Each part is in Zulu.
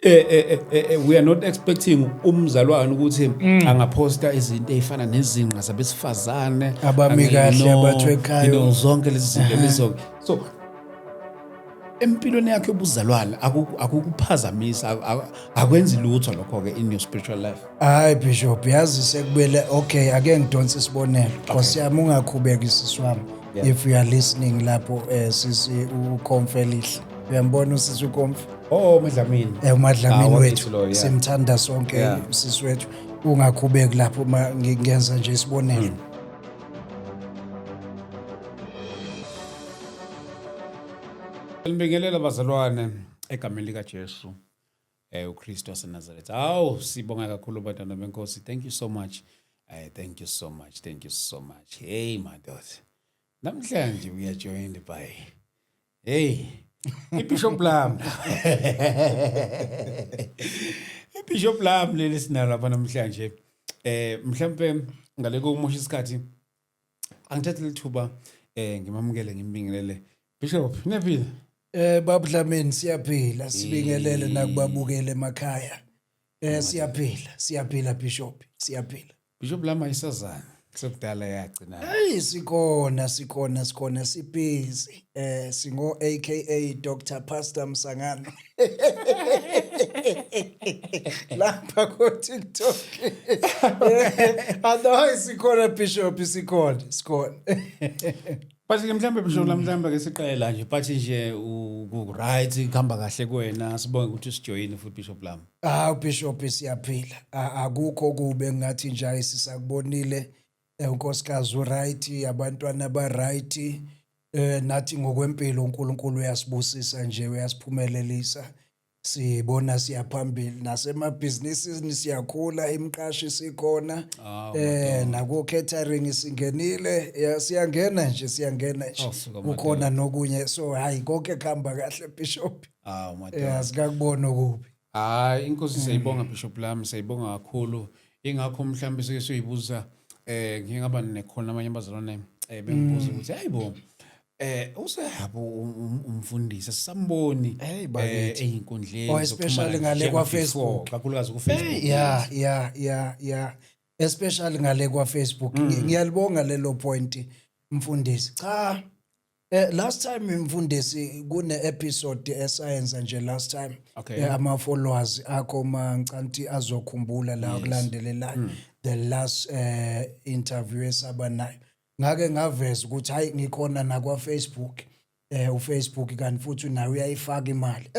We are not expecting umzalwane ukuthi angaphosta izinto ezifana nezinqa zabesifazane Abami kahle, abathwekayo. zonke lezi zinto lezo. So empilweni yakhe yobuzalwane akukuphazamisa akwenzi lutho lokho ke in your spiritual life. Hayi Bishop, yazi sekubele okay, ake ngidonse isibonelo. Nkosi yami ungakhubeki sisi wami. Yeah. If you are listening lapho sisi uKomfelihle. Uyambona usisi uKomf? Oh Madlamini. Umadlamini Ah, wethu. wakithi lo, yeah. Simthanda sonke Yeah. sisi wethu. Ungakhubeki lapho ngingenza nje isibonelo. Ngibingelela bazalwane egameni lika Jesu uKristu waseNazaretha. Awu sibonga kakhulu bantwana benkosi. Thank you so much. Thank you so much. Thank you so much. Hey madoda. Namhlanje we are joined by iBishop Lam. iBishop Lam leli sinalo lapha namhlanje. Mhlambe ngale kokumusha isikhathi angithathe lithuba ngimamukele ngimbingelele Bishop Nephi. Baba Dlamini siyaphila, sibingelele nakubabukele emakhaya. Siyaphila Bishop, siyaphila. Bishop Lama isazana kusukudala yagcina. Hey sikhona sibhizi. Singo aka Dr. Pastor Msangano. Lapha ko TikTok. Ado sikhona Bishop sikhona. But mhlambe Bishop Lama mhlambe ke siqela nje but nje u right kuhamba kahle kuwena sibonge ukuthi usijoyine futhi Bishop Lama. Bishop siyaphila. Akukho kube ngathi nje ayisisakubonile. Unkosikazi right, abantwana ba right. Nathi ngokwempilo uNkulunkulu uyasibusisa nje uyasiphumelelisa. Sibona siyaphambili nasemabhizinisini siyakhula, imqashi sikhona. Nako catering singenile, siyangena nje. Kukhona nokunye, so hayi konke kuhamba kahle Bishop. Madoda. Sikakubona okubi. Inkosi siyibonga Bishop Lama, siyibonga kakhulu. Ingakho mhlambe sike siyibuza ngingaba nekhona amanye abazalwane bengibuza ukuthi hayibo usehabo umfundisi samboni einkundleni especially ngale kwa Facebook kakhulukazi ku Facebook. Yeah. Especially ngale kwa Facebook. Ngiyalibonga lelo point mfundisi. Cha last time mfundisi kune episode esayenza nje last time. Ama followers akho mancanti azokhumbula la kulandelelayo the last interview esaba nayo. Ngake ngaveza ukuthi hayi ngikhona na kwa Facebook. uFacebook kanti futhi nawe uyayifaka imali.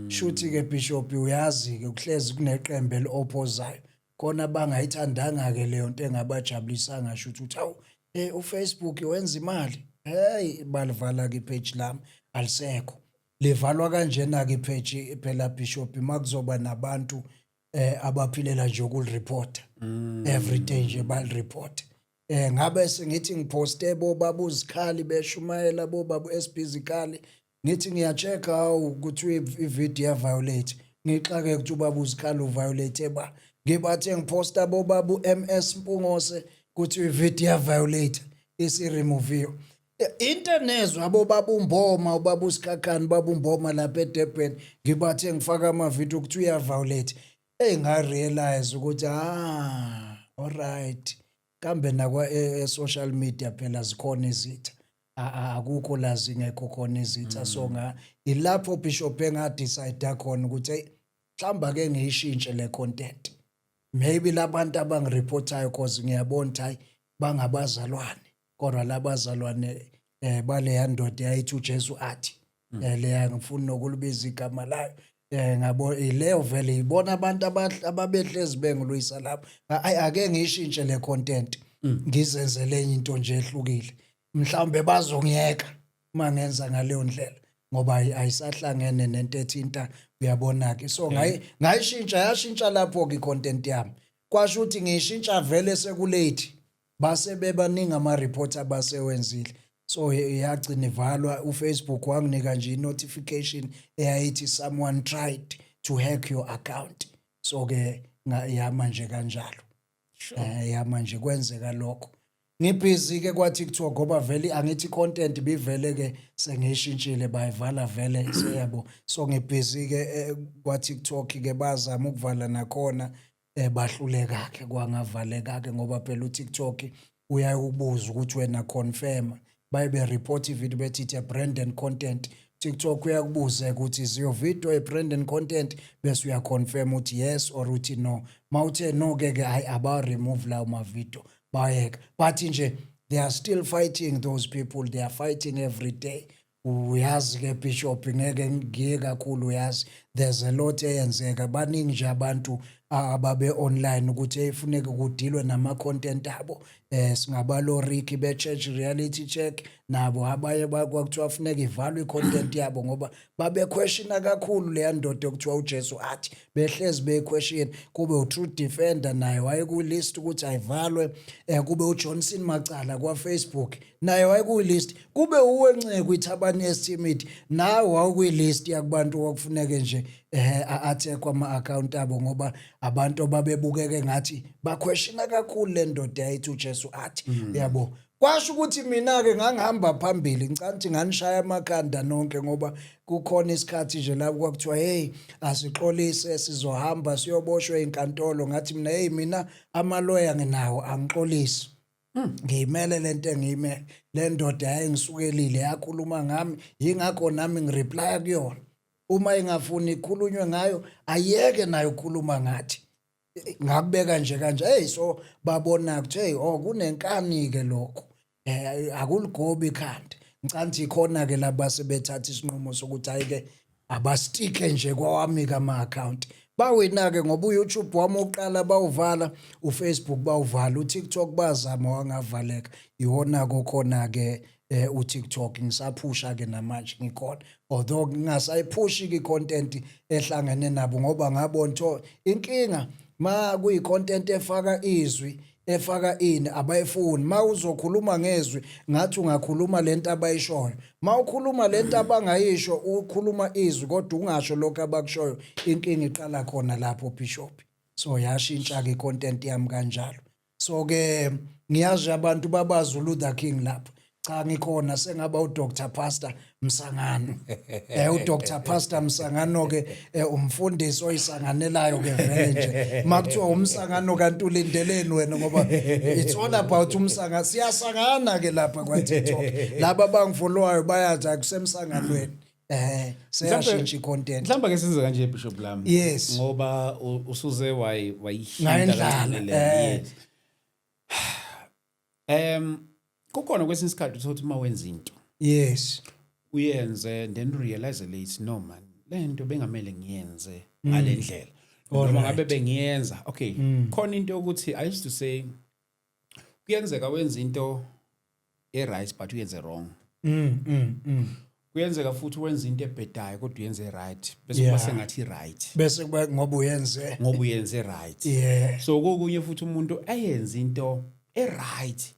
Shuthi ke Bishop uyazi ke ukuhlezi kuneqembe elopposayo. Khona bangayithandanga ke leyo nto engabajabulisanga shuthi uthi awu uFacebook wenza imali. Balivala ke page lami alisekho. Livalwa kanjena ke page phela Bishop makuzoba nabantu abaphilela nje ukulireport. Every day nje balireport. Ngabe sengithi ngiposte bobaba uzikhali beshumayela bobaba esibhizikali ngithi ngiyachecka ukuthi ivideo violate ngixake ukuthi ubaba uzikhali uviolate ngibathe ngiposta bobaba MS Mpungose ukuthi ivideo violate remove internet abobaba umboma ubaba usikhakhani baba umboma lapha eDurban ngibathe ngifaka ama video ukuthi uya violate nga realize ukuthi all right kambe nakwa social media phela zikhona izitha akukho lazi ngekho khona izitha so ilapho Bishop enga decide khona ukuthi mhlamba ke ngiyishintshe le content maybe labantu abangireportayo cause ngiyabona ukuthi bangabazalwane kodwa labazalwane bale yandoda yayithi uJesu athi le ngifuna nokulibiza igama layo ngabo ileyo vele ibona abantu ababehlezi bengilwisa lapha ake ngiyishintshe le content ngizenzele enye into nje ehlukile mhlawumbe bazongiyeka mangenza ngaleyo ndlela ngoba ayisahlangene nento ethinta uyabona ke so yashintsha lapho ke content yami kwasho ukuthi ngiyishintsha vele sekulate base bebaningi ama reporter basewenzile so yagcina ivalwa uFacebook wanginika nje notification eyayithi someone tried to hack your account so ke yama nje kanjalo yama nje kwenzeka lokho ngibhizi ke kwa TikTok ngoba vele angithi content bivele ke sengishintshile bayivala vele seyabo. So ngibhizi ke kwa TikTok ke bazama ukuvala nakhona bahluleka ke kwangavaleka ke ngoba phela uTikTok uyakubuza ukuthi wena confirm bayibe report ivideo bethi it's a brand and content. TikTok uyakubuza ukuthi is your video a brand and content bese uya confirm uthi yes or uthi no. Mawuthe no ke hayi aba remove lawo ma video bayeka. But nje they are still fighting those people, they are fighting every day. Uyazi ke Bishop ngeke ngiye kakhulu uyazi there's a lot eyenzeka baningi nje abantu ababe online ukuthi efuneka kudilwe nama content abo singabalo Ricky be church reality check nabo abaye kwakuthiwa funeka ivalwe content yabo ngoba babe questiona kakhulu le ndodo okuthiwa uJesu athi behlezi be question kube uTruth Defender naye waye ku list ukuthi ayivalwe kube uJohnson Macala kwa Facebook naye waye ku list kube uwenceke iThabani estimate nawe waku list yakubantu okufuneka nje athe kwama account abo ngoba abantu babebukeke ngathi baquestiona kakhulu le ndoda yayithi uJesu athi yabo kwasho ukuthi mina ke ngangihamba phambili ngicathi nganishaya amakhanda nonke ngoba kukhona isikhathi nje lapho kwakuthiwa hey asixolise sizohamba siyoboshwe inkantolo ngathi mina hey mina amaloya nginawo angixolisi ngiyimele lento engiyimele le ndoda yayingisukelile yakhuluma ngami yingakho nami ngireplya kuyona uma ingafuni ikhulunywe ngayo ayeke nayo ukukhuluma ngathi ngakubeka nje kanje hey so babona ukuthi hey kunenkani ke lokho akuligobi ikhanda ngicathi ikhona ke laba sebethatha isinqumo sokuthi ayike abastike nje kwawami kama account bawina ke ngoba uYouTube wami oqala bawuvala uFacebook bawuvala uTikTok bazama wangavaleka iwona kokhona ke uTikTok ngisaphusha ke namanje ngikhona although ngingasayiphushi ke content ehlangene nabo ngoba ngabona tho inkinga ma kuyi content efaka izwi efaka ini abayifuni ma uzokhuluma ngezwi ngathi ungakhuluma lento abayishoyo ma ukhuluma lento abangayisho ukhuluma izwi kodwa ungasho lokho abakushoyo inkinga iqala khona lapho Bishop so yashintsha ke content yami kanjalo so ke ngiyazi abantu babaZulu the King lapho cha ngikhona sengaba uDr Pastor Msangano uDr Pastor Msangano ke umfundisi oyisanganelayo ke vele nje makuthiwa umsangano kanti ulindeleni wena ngoba it's all about umsangano siyasangana ke lapha kwa TikTok laba bangifollowayo bayathi akusemsanganweni seyashintsha icontent mhlamba ke senze kanje Bishop lami yes ngoba usuze wayihinda kancane kukhona kwesinye isikhathi uthothi uma wenza into yes uyenze then realize late no man lento bengamele ngiyenze ngalendlela noma ngabe bengiyenza okay khona into ukuthi I used to say kuyenzeka wenza into right but uyenze wrong kuyenzeka futhi wenza into ebhedayo kodwa uyenze right bese kuba sengathi right bese kuba ngoba uyenze right yeah so kokunye futhi umuntu ayenza into right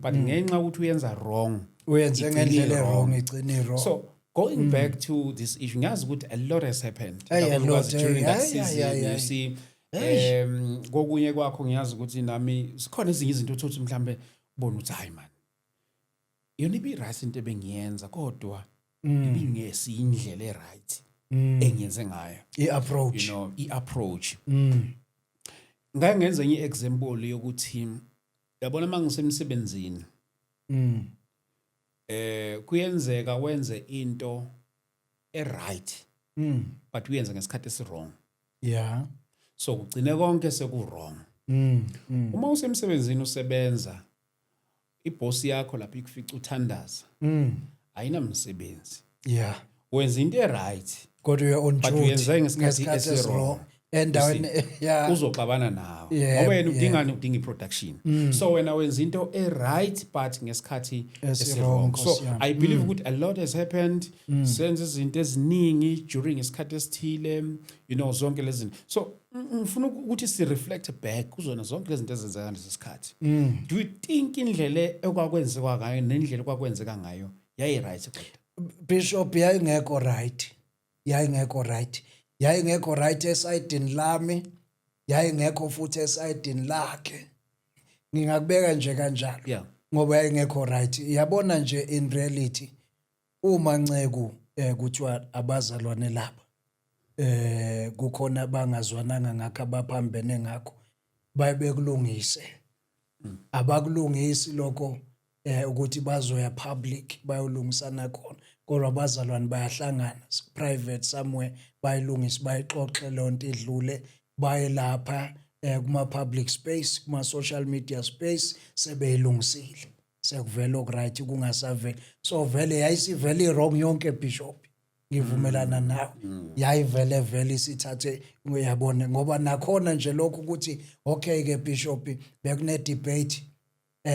but ngenxa ukuthi uyenza wrong uyenze ngendlela wrong igcine wrong so going back to this issue ngiyazi ukuthi a lot has happened during that season you see kokunye kwakho ngiyazi ukuthi nami sikhona ezinye izinto uthothi mhlambe ubona ukuthi hayi man yona ibi right into ebengiyenza kodwa ibingesi indlela eright engiyenze ngayo i-approach i-approach ngake ngenza enye example yokuthi yabona mangisemsebenzini kuyenzeka wenze into eright but uyenza ngesikhathi esirong yeah so kugcine konke sekurong uma usemsebenzini usebenza iboss yakho lapha ikufica uthandaza ayinamsebenzi yeah wenza into eright kodwa you're on duty but uyenza ngesikhathi esirong endaweni yeah uzoxabana nawe ngoba wena udinga iproduction so wena wenza into eright but ngesikhathi esirong so I believe ukuthi a lot has happened senze izinto eziningi during isikhathi esithile zonke lezi zinto so ngifuna ukuthi si reflect back kuzona zonke lezi zinto ezenzeka ngalesi sikhathi do you think indlela ekwakwenzeka ngayo nendlela ekwakwenzeka ngayo yayi right kodwa Bishop yayingekho right yayingekho right esayidini lami yayingekho futhi esayidini lakhe ngingakubeka nje kanjalo ngoba yayingekho right. Yabona nje in reality uma Ncegu kuthiwa abazalwane laba kukhona bangazwananga ngakho abaphambene ngakho bayebekulungise abakulungisi lokho ukuthi bazoya public bayolungisana khona kodwa abazalwane bayahlangana private somewhere bayilungisa bayixoxe lonto idlule baye lapha kuma public space kuma social media space sebeyilungisile sekuvela okright kungasaveli so vele yayisivele wrong yonke bishop ngivumelana nawe yayivele vele isithathe uyabona ngoba nakhona nje lokho ukuthi okay ke bishop bekune debate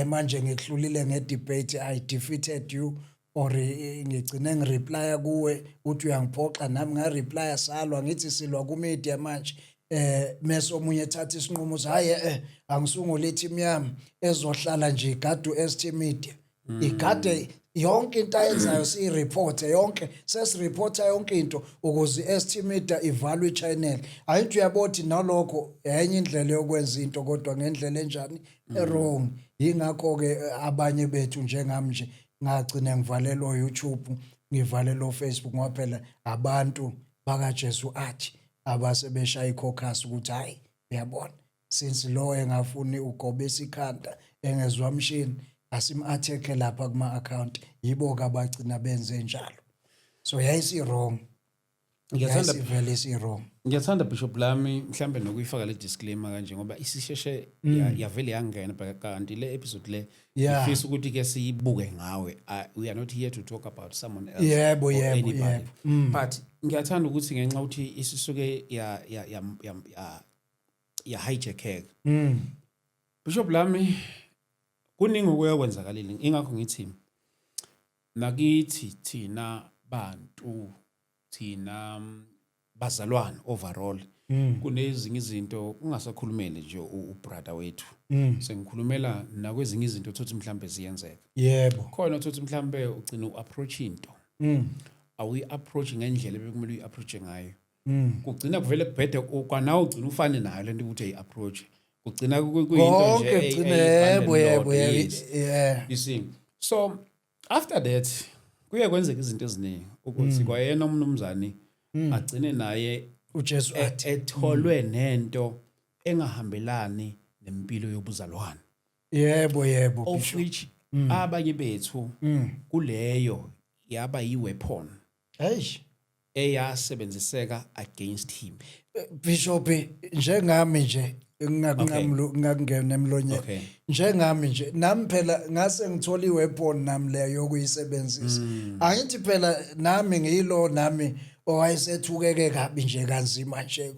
manje ngikuhlulile ngedebate I defeated you or ngigcine ngireplya kuwe uthi uyangiphoxa nami ngareplya salwa ngithi silwa ku media manje meso omunye ethatha isinqumo hayi angisungule team yami ezohlala nje igadu ST Media igade yonke into ayenzayo siyireport yonke sesireport yonke into ukuze ST Media ivalwe channel ayithi uyabothi nalokho enye indlela yokwenza into kodwa ngendlela enjani wrong ingakho ke abanye bethu njengami nje ngagcina ngivalelwa YouTube ngivalelwa Facebook ngoba phela abantu baka Jesu athi abasebeshaya ikhokasi ukuthi hayi uyabona since lo engafuni ugobesa ikhanda engezwa mshini asim-attack lapha kuma account yibo kabagcina benze njalo so yayisi wrong ngiyasivele si wrong ngiyathanda bishop lami mhlambe nokuyifaka le disclaimer kanje ngoba isisheshe yavele yangena kanti le episode le ifisa ukuthi ke siyibuke ngawe we are not here to talk about someone else yebo but ngiyathanda ukuthi ngenxa ukuthi isisuke ya hijack bishop lami kuningi okuyakwenzakalile ingakho ngithi nakithi thina bantu thina bazalwane overall kunezinye izinto ungasakhulumeli nje ubrother wethu sengikhulumela nakwezinye izinto thothi mhlambe ziyenzeka yebo khona thothi mhlambe ugcina uapproach into awu approach ngendlela bekumele uapproach ngayo kugcina kuvele kubhede kwanawo ugcina ufane nayo lento ukuthi ayiapproach kugcina kuyinto nje yebo you see so after that kuye kwenzeka izinto eziningi ukuthi kwayena umnumzane agcine naye uJesu athi etholwe nento engahambelani nempilo yobuzalwane yebo of which abanye bethu kuleyo yaba yiweapon eyasebenziseka against him bishop njengami nje ngingakungena emlonyeni njengami nje nami phela ngase ngithola iweapon nami leyo yokuyisebenzisa angithi phela nami ngiyilo nami owayesethukeke kabi nje kanzima nje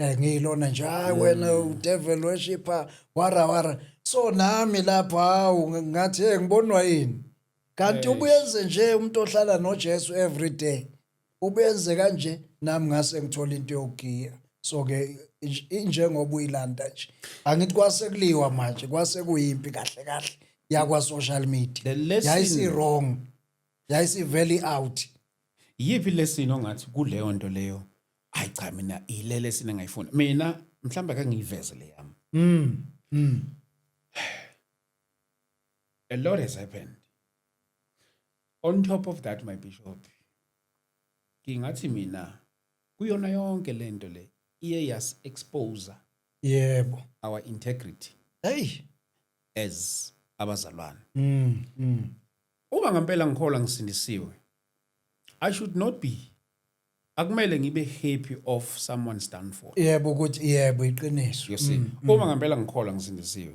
ngiyilona nje hayi wena udevil worshipper wara so nami lapha hawu ngathi ngibonwa yini kanti ubuyenze nje umuntu ohlala noJesu every day ubenze kanje nami ngase ngithola into yokugiya so ke njengoba uyilanda nje angithi kwasekuliwa manje kwasekuyimpi kahle yakwa social media yayisi wrong yayisi very out yipi lesson ongathi kuleyo nto leyo hayi cha mina ile lesson engayifuna mina mhlamba kangiyiveze le yami a lot has happened on top of that my bishop ngingathi mina kuyona yonke lento le iye yas expose yebo our integrity as abazalwane uma ngempela ngikhola ngisindisiwe I should not be akumele ngibe happy of someone's downfall yebo ukuthi yebo iqiniso you see uma ngempela ngikhola ngisindisiwe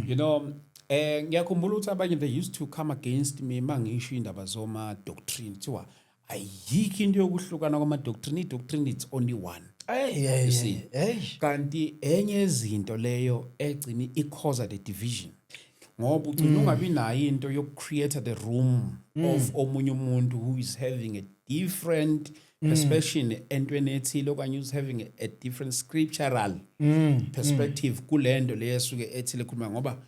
you know ngiyakhumbula ukuthi abanye they used to come against me mangisho indaba zoma doctrine thiwa ayikho into yokuhlukana kwama doctrine idoctrine it's only one kanti enye izinto leyo egcina icause the division ngoba ugcina ungabi nayo into yokucreate the room of omunye umuntu who is having a different perception entweni ethile okanye who's having a different scriptural perspective kulento leyesuke ethile khuluma ngoba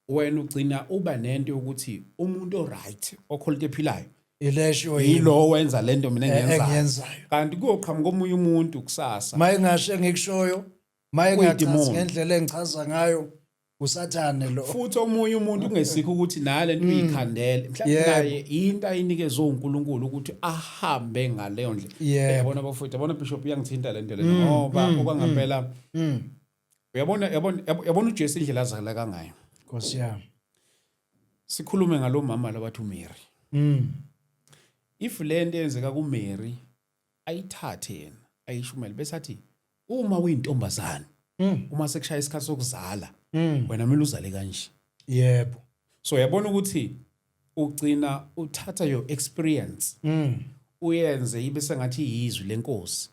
wena ugcina uba nento yokuthi umuntu oright okholite ephilayo ilesho yilo wenza lento mina engiyenzayo kanti kuyoqhamuka omunye umuntu kusasa mayengashe ngikushoyo mayengachazi ngendlela engichaza ngayo usathane lo. futhi omunye umuntu kungesikho ukuthi nale nto uyikhandele mhlawumbe Yebo. naye into ayinikezwe uNkulunkulu ukuthi ahambe ngaleyo ndlela. Yebo. Yabona bafowethu, yabona Bishop iyangithinta le nto lena ngoba okwangempela yabona uJesu indlela azakala kangayo. Nkosi yami. Sikhulume ngalomama labathi uMary. If le nto yenzeka kuMary ayithathe yena ayishumele bese athi uma uyintombazana uma sekushaya isikhathi sokuzala wena kumele uzale kanje. Yebo. So yabona ukuthi ugcina uthatha your experience uyenze ibe sengathi yizwi lenkosi.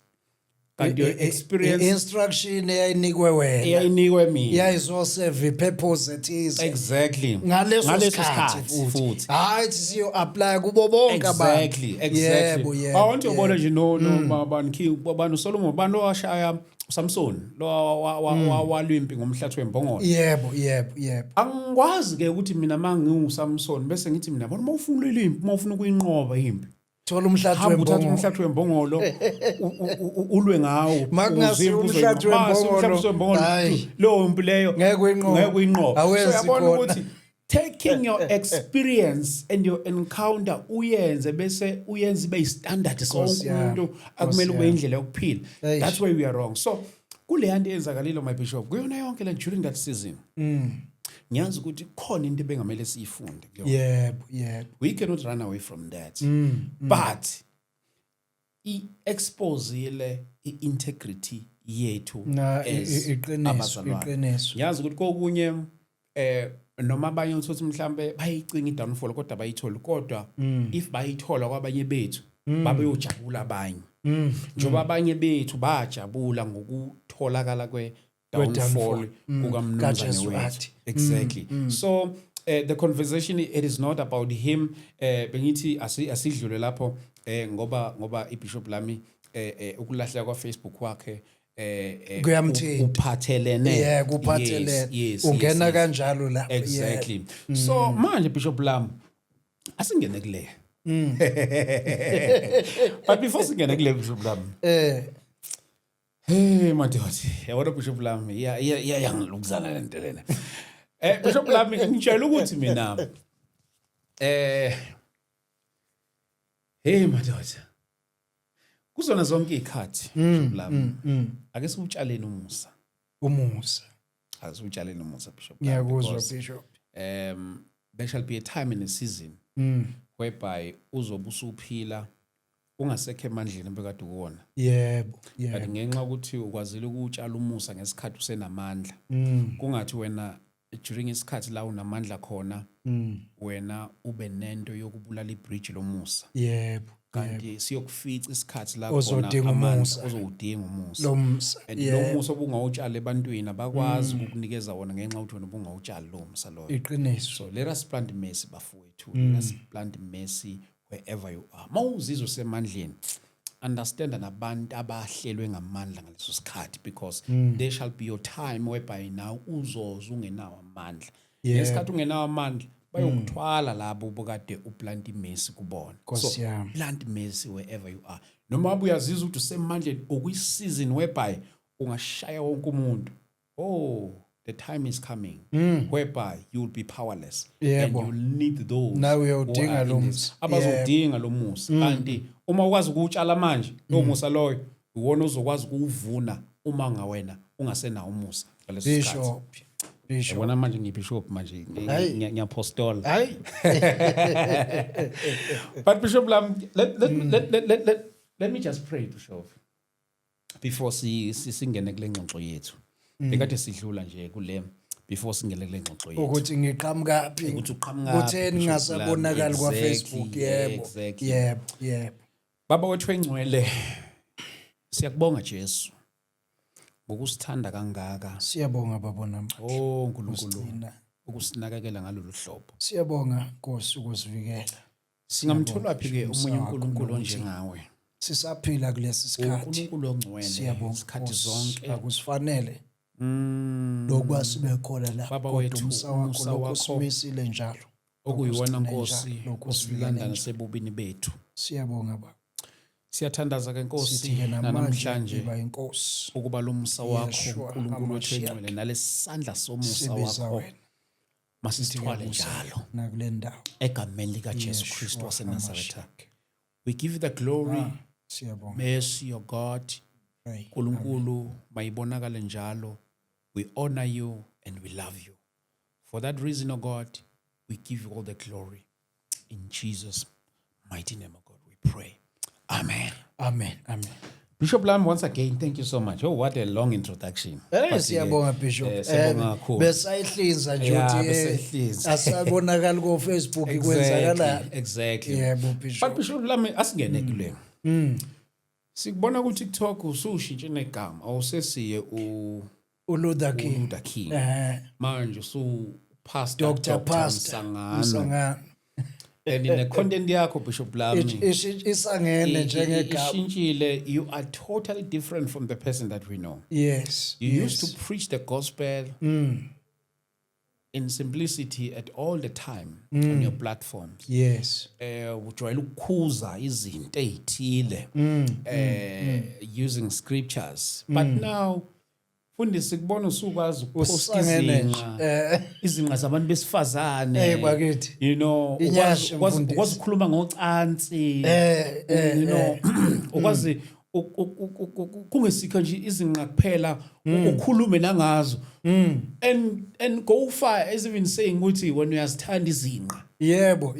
Kanti your experience instruction eyayinikwe wena eyayinikwe mina yayizoserve purpose ethize. exactly ngaleso sikhathi futhi hayi siyo apply kubo bonke abantu. exactly Yebo, yebo, awonto ubona nje no babani Solomon bani washaya uSamson lo walwimpi ngomhlathi wembongolo. Yebo. Angikwazi ke ukuthi mina manginguSamson bese ngithi mina bona mawufuna ilimpi mawufuna ukuyinqoba impi thola umhlathi hamba uthatha wembongolo. umhlathi wembongolo ulwe ngawo Makungasiyo umhlathi wembongolo, hayi. lo mpi leyo Ngeke uyinqobe. so Awenzi yabona khona. ukuthi taking your experience and your encounter uyenze bese uyenze ibe standard sonke umuntu akumele ube indlela yokuphila. That's why we are wrong. So kule yanto eyenzakalile my bishop kuyona yonke le during that season ngiyazi ukuthi khona into ebengamele siyifunde kuyo. Yebo. We cannot run away from that. But i-expose i-integrity yethu as abazalwane. Iqiniso. Ngiyazi ukuthi kokunye noma abanye uthothi mhlambe bayicinga idownfall kodwa bayitholi kodwa if bayithola kwabanye bethu babeyojabula abanye. Njoba abanye bethu bajabula ngokutholakala downfall kukamnumzane wethu. Exactly. So the conversation it is not about him bengithi asidlule lapho ngoba iBishop lami ukulahleka kwa Facebook wakhe kuyamthinta uphathelene kuphathelene ungena kanjalo lapho. Exactly. So manje Bishop lami asingene kule but before singene kule Bishop lami hey madodoti yabona Bishop lami yangilukuzana le nto lena. Bishop lami ngitshela ukuthi mina hey madodoti kuzona zonke izikhathi Bishop lami ake siutshaleni umusa ake siutshaleni umusa Bishop lami. Ngiyakuzwa Bishop. There shall be a time in a season whereby uzobe usuphila ungasekho emandleni bekade ukuwona. Yebo. Kanti ngenxa ukuthi ukwazile ukutshala umusa ngesikhathi usenamandla kungathi wena during isikhathi la unamandla khona wena ube nento yokubulala ibridge lomusa. Yebo. Kanti siyokufica isikhathi la Ozodinga umusa. Ozodinga umusa. Lo musa. Lo musa obungawutshala ebantwini abakwazi ukukunikeza wona ngenxa ukuthi wena ubungawutshala lo musa loyo. Iqiniso. So let us plant mercy bafowethu. Let us plant mercy wherever you are. Mawuzizwe semandleni understand nabantu abahlelwe ngamandla ngaleso sikhathi because there shall be your time whereby now uzoza ungenawo amandla. Ngesikhathi ungenawo amandla bayokuthwala labo bokade uplant mercy kubona. So plant mercy wherever you are. Noma uyazizwa ukuthi usemandleni okuyisizini whereby ungashaya wonke umuntu. Oh, the time is coming whereby you will be powerless and you will need those now uyodinga lo musa abazodinga lo musa. Kanti uma ukwazi ukutshala manje lo musa loyo uwona uzokwazi ukuvuna uma ngawena ungasenawo umusa ngaleso sikhathi. Bishop wona manje ngibishop manje ngiyapostola. Hayi. But Bishop lam let me just pray Bishop before singene kule ngxoxo yethu. Bekade sidlula nje kule before singene kule ngxoxo yethu ukuthi ngiqhamukapi ukuthi uqhamuka kutheni ngasabonakali kwa Facebook. Yebo. Baba wethu engcwele siyakubonga Jesu ngokusithanda kangaka. Siyabonga baba nami. Oh uNkulunkulu ukusinakekela ngalolu hlobo. Siyabonga Nkosi ukusivikela. Singamthola phi ke omunye uNkulunkulu onjengawe? Sisaphila kulesi sikhathi. uNkulunkulu ongcwele isikhathi zonke akusifanele lokwa sibe khona la kodwa umsa wakho lokusimisile njalo okuyiwona Nkosi okusilanda nasebubini bethu. Siyabonga baba. Siyathandaza ke Nkosi sithi-ke namanje namhlanje iba inkosi ukuba lo musa wakho Yeshua uNkulunkulu wethu HaMashiach. engcwele nalesandla somusa sibiza wakho wena masithwale njalo nakule ndawo egameni lika Jesu Yeshua Kristu waseNazaretha. HaMashiach. We give you the glory, Siyabonga. mercy, your God. Hey, Nkulunkulu mayibonakale njalo. We honor you and we love you. For that reason, O God, we give you all the glory. In Jesus' mighty name, O God, we pray. Amen. amen amen. Bishop Lam, once again, thank you so much. Oh, what a long introduction. Siyabonga Bishop. Siyabonga kakhulu. Besayihlinza nje Yeah, uthi besayihlinza. asabonakala ku Facebook kwenzakalani. Exactly. Yebo Bishop. But Bishop Lam, asingene kule. Sikubona ku TikTok usushintshe negama awusesiye uLuther King. uLuther King. Manje Pastor Dr. Pastor Msangano. And in the content yakho Bishop Lam isangene njengegama. ishintshile, you are totally different from the person that we know. Yes. You used to preach the gospel in simplicity at all the time on your platforms. Yes. Ujwayele ukukhuza izinto ezithile using scriptures. But now Fundisi kubona usukwazi ukuposta izinqa zabantu besifazane. Bakithi. You know, Inyasha ukwazi mfundisi. ukukhuluma ngocansi. You know, ukwazi kungesikho nje izinqa kuphela ukhulume nangazo. And go far as even saying ukuthi when uyazithanda izinqa. Yebo.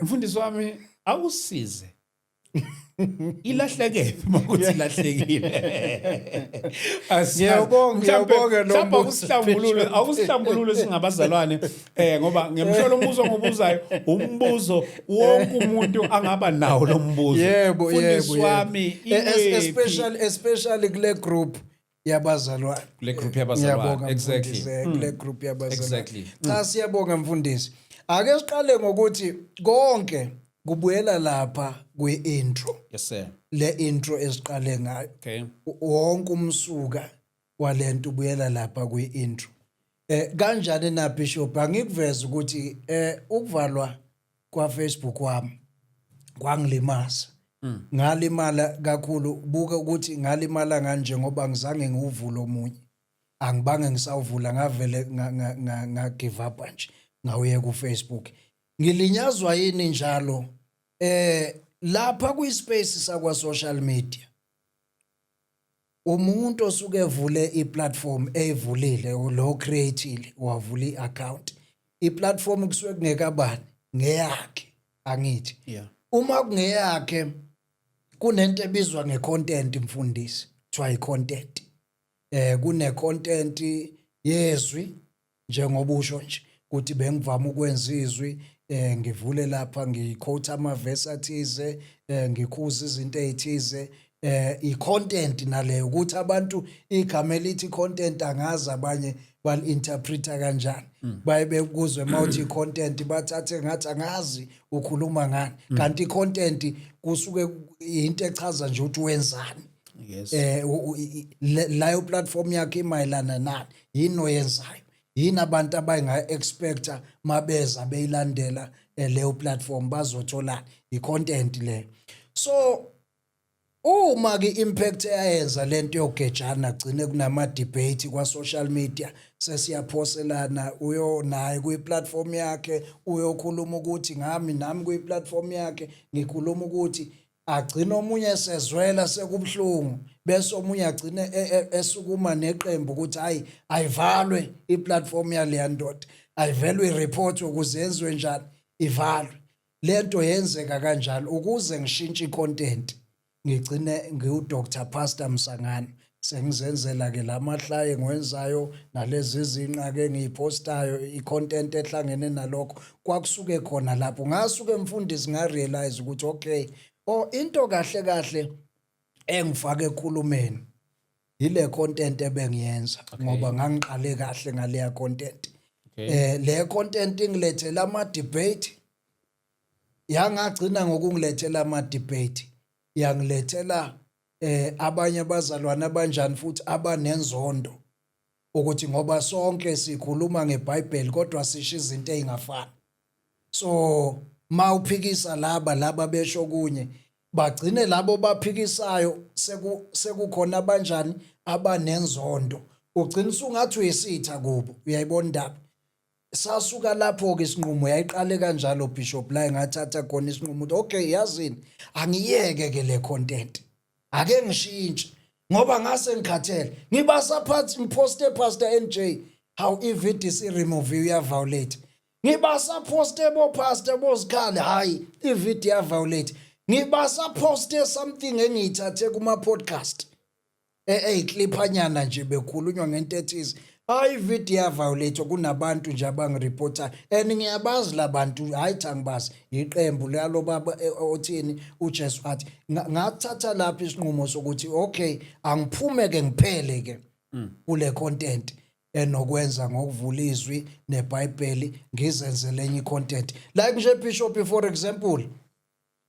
Mfundisi wami awusize. Ilahleke makuthi ilahlekile. Ngiyabonga lo akusihlambulule singabazalwane ngoba ngemhlola umbuzo ngobuzayo umbuzo wonke umuntu angaba nawo lo mbuzo. Yebo. Wami especially kule group yabazalwane. Kule group yabazalwane. Exactly. Kule group yabazalwane. Exactly. Cha siyabonga mfundisi. Ake siqale ngokuthi konke kubuyela lapha kwe-intro. Yes sir. Le intro esiqale ngayo. Okay. Wonke umsuka walento ubuyela lapha kwe-intro. Kanjani na Bishop angikuveza ukuthi ukuvalwa kwa Facebook wami kwangilimaza. Ngalimala kakhulu, buka ukuthi ngalimala kanje ngoba ngizange ngiwuvule omunye. Angibange ngisawuvula ngavele nga give up nje ngawuye ku Facebook. Ngilinyazwa yini njalo lapha ku space sakwa social media. Umuntu osuke evule iplatform eyivulile lo createile wavula iaccount. Iplatform kusuke kungekabani ngeyakhe angithi. Yeah. Uma kungeyakhe kunento ebizwa ngecontent mfundisi, kuthiwa icontent. Kune content yezwi njengoba usho nje ukuthi bengivama ukwenza izwi ngivule lapha ngiquote amaverse athize ngikhuza izinto ezithize icontent naleyo ukuthi abantu igama elithi content angazi abanye balinterpreta kanjani baye bekuzwe mawuthi content bathathe ngathi angazi ukhuluma ngani kanti content kusuke into echaza nje ukuthi wenzani. Yes. Layo platform yakhe imayilana nani yini oyenzayo yini abantu abayinga expecta mabeza beyilandela leyo platform bazothola icontent le. So uma ke impact eyayenza lento yogejana gcine kunama debate kwa social media sesiyaphoselana uyo naye ku platform yakhe uyokhuluma ukuthi nami ku platform yakhe ngikhuluma ukuthi agcina omunye sezwela sekubhlungu bese omunye agcine esukuma neqembu ukuthi hayi ayivalwe iplatform yale ndoda ayivelwe ireport ukuzenzwe njalo ivalwe. Lento yenzeka kanjalo ukuze ngishintshe icontent ngigcine ngiuDr Pastor Msangano sengizenzela ke lamahlaya ngwenzayo nalezi izinqa ke ngiyipostayo icontent ehlangene nalokho kwakusuke khona lapho ngasuke mfundisi ngarealize ukuthi okay into kahle engifake ekhulumeni ile content ebengiyenza ngoba ngangiqale kahle ngale content. Le content ingilethela ama debate yangagcina ngokungilethela ama debate yangilethela abanye abazalwane abanjani futhi abanenzondo ukuthi ngoba sonke sikhuluma ngeBhayibheli kodwa sisho izinto ezingafani. So mawuphikisa laba besho kunye bagcine labo baphikisayo sekukhona abanjani abanenzondo, ugcina usungathi uyisitha kubo. Uyayibona indaba? Sasuka lapho-ke isinqumo yayiqale kanjalo Bishop, la engathatha khona isinqumo ukuthi okay, yazini angiyeke-ke le content, ake ngishintshe ngoba ngase ngikhathele. Ngibasa phansi ngiposte Pastor NJ how i-VDC remove uyaviolate, ngibasa poste bo pastor bozikhale hayi i-video yaviolate, ngibasa poste something engiyithathe kuma podcast clipanyana nje bekhulunywa ngento ethize, hayi video yaviolate, kunabantu nje abangireporta and ngiyabazi labantu, hayi angibazi, iqembu lalo baba othini uJesu athi. Ngathatha lapha isinqumo sokuthi okay, angiphume ke ngiphele ke kule content enokwenza ngokuvula izwi neBhayibheli, ngizenzele enye content like nje Bishop for example.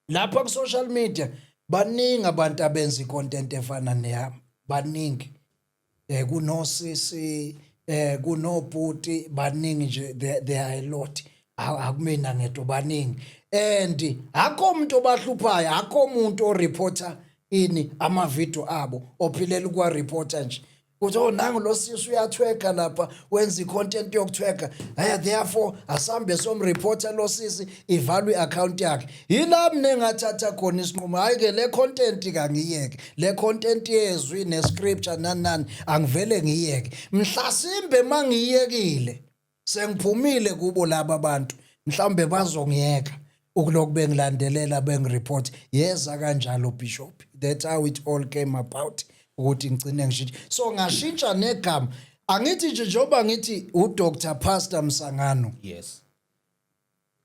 Lapha ku social media baningi abantu abenza icontent efana neyami, baningi kunosisi kunobhuti, baningi nje, there are a lot, akumina ngedwa baningi, and akho umuntu obahluphayo, akho umuntu oreporter ini amavideo abo ophilela ukwa reporter nje uthi oh nangu lo sisi uyathweka lapha wenza icontent yokuthweka, therefore asambe somreporter lo sisi ivalwe account yakhe. Yilami nengathatha khona isinqumo, hayi ke le content kangiyeke, le content yezwi nescripture nani angivele ngiyeke. Mhlasimbe mangiyekile sengiphumile kubo laba abantu, mhlambe bazongiyeka ukuloku bengilandelela bengireport. Yeza kanjalo Bishop, that's how it all came about ukuthi ngicine ngishintshe. So ngashintsha negama, angithi nje njoba ngithi uDr Pastor Msangano. Yes.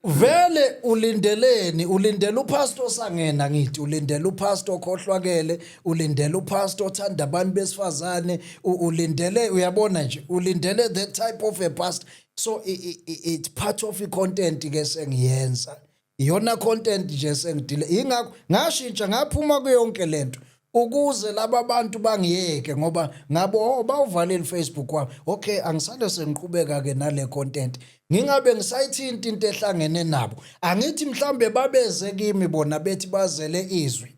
Vele ulindeleni, ulindele upastor Sangena, ngithi ulindele upastor okhohlwakele, ulindele upastor othanda abantu besifazane, ulindele, uyabona nje, ulindele that type of a pastor. So it's part of the content ke sengiyenza, iyona content nje sengidile. Ingakho ngashintsha, ngaphuma kuyonke lento ukuze laba bantu bangiyeke, ngoba ngabo bawuvalele Facebook wami. Okay, angisale sengiqhubeka ke nale content, ngingabe ngisayithinta into ehlangene nabo. Angithi mhlambe babeze kimi bona bethi bazele izwi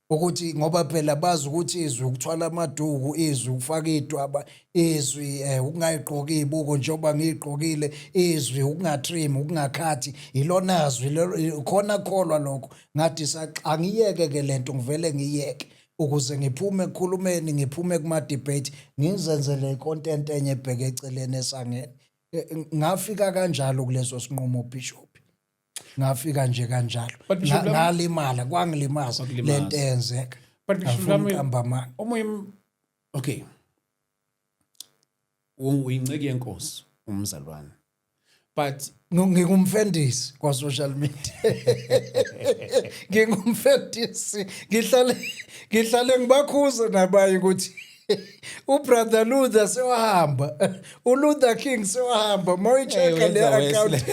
ukuthi ngoba phela bazi ukuthi izwi ukuthwala amaduku, izwi ukufaka idwaba, izwi ukungayigqoki izibuko njengoba ngiyigqokile, izwi ukungatrim, ukungakhathi, ilona izwi khona kholwa lokho. Ngathi angiyeke ke lento, ngivele ngiyeke ukuze ngiphume ekukhulumeni, ngiphume kuma debate, ngizenzele icontent enye ebheke eceleni esangene. Ngafika kanjalo kuleso sinqumo Bishop, ngafika nje kanjalo, ngalimala, kwangilimaza lento eyenzeka. But Bishop omunye, okay, uyinceke yenkosi umzalwane, but ngingumfundisi kwa social media. Ngingumfundisi, ngihlale ngibakhuza nabanye ukuthi uBrother Luther sewahamba, uLuther King sewahamba. Moyicheka le account,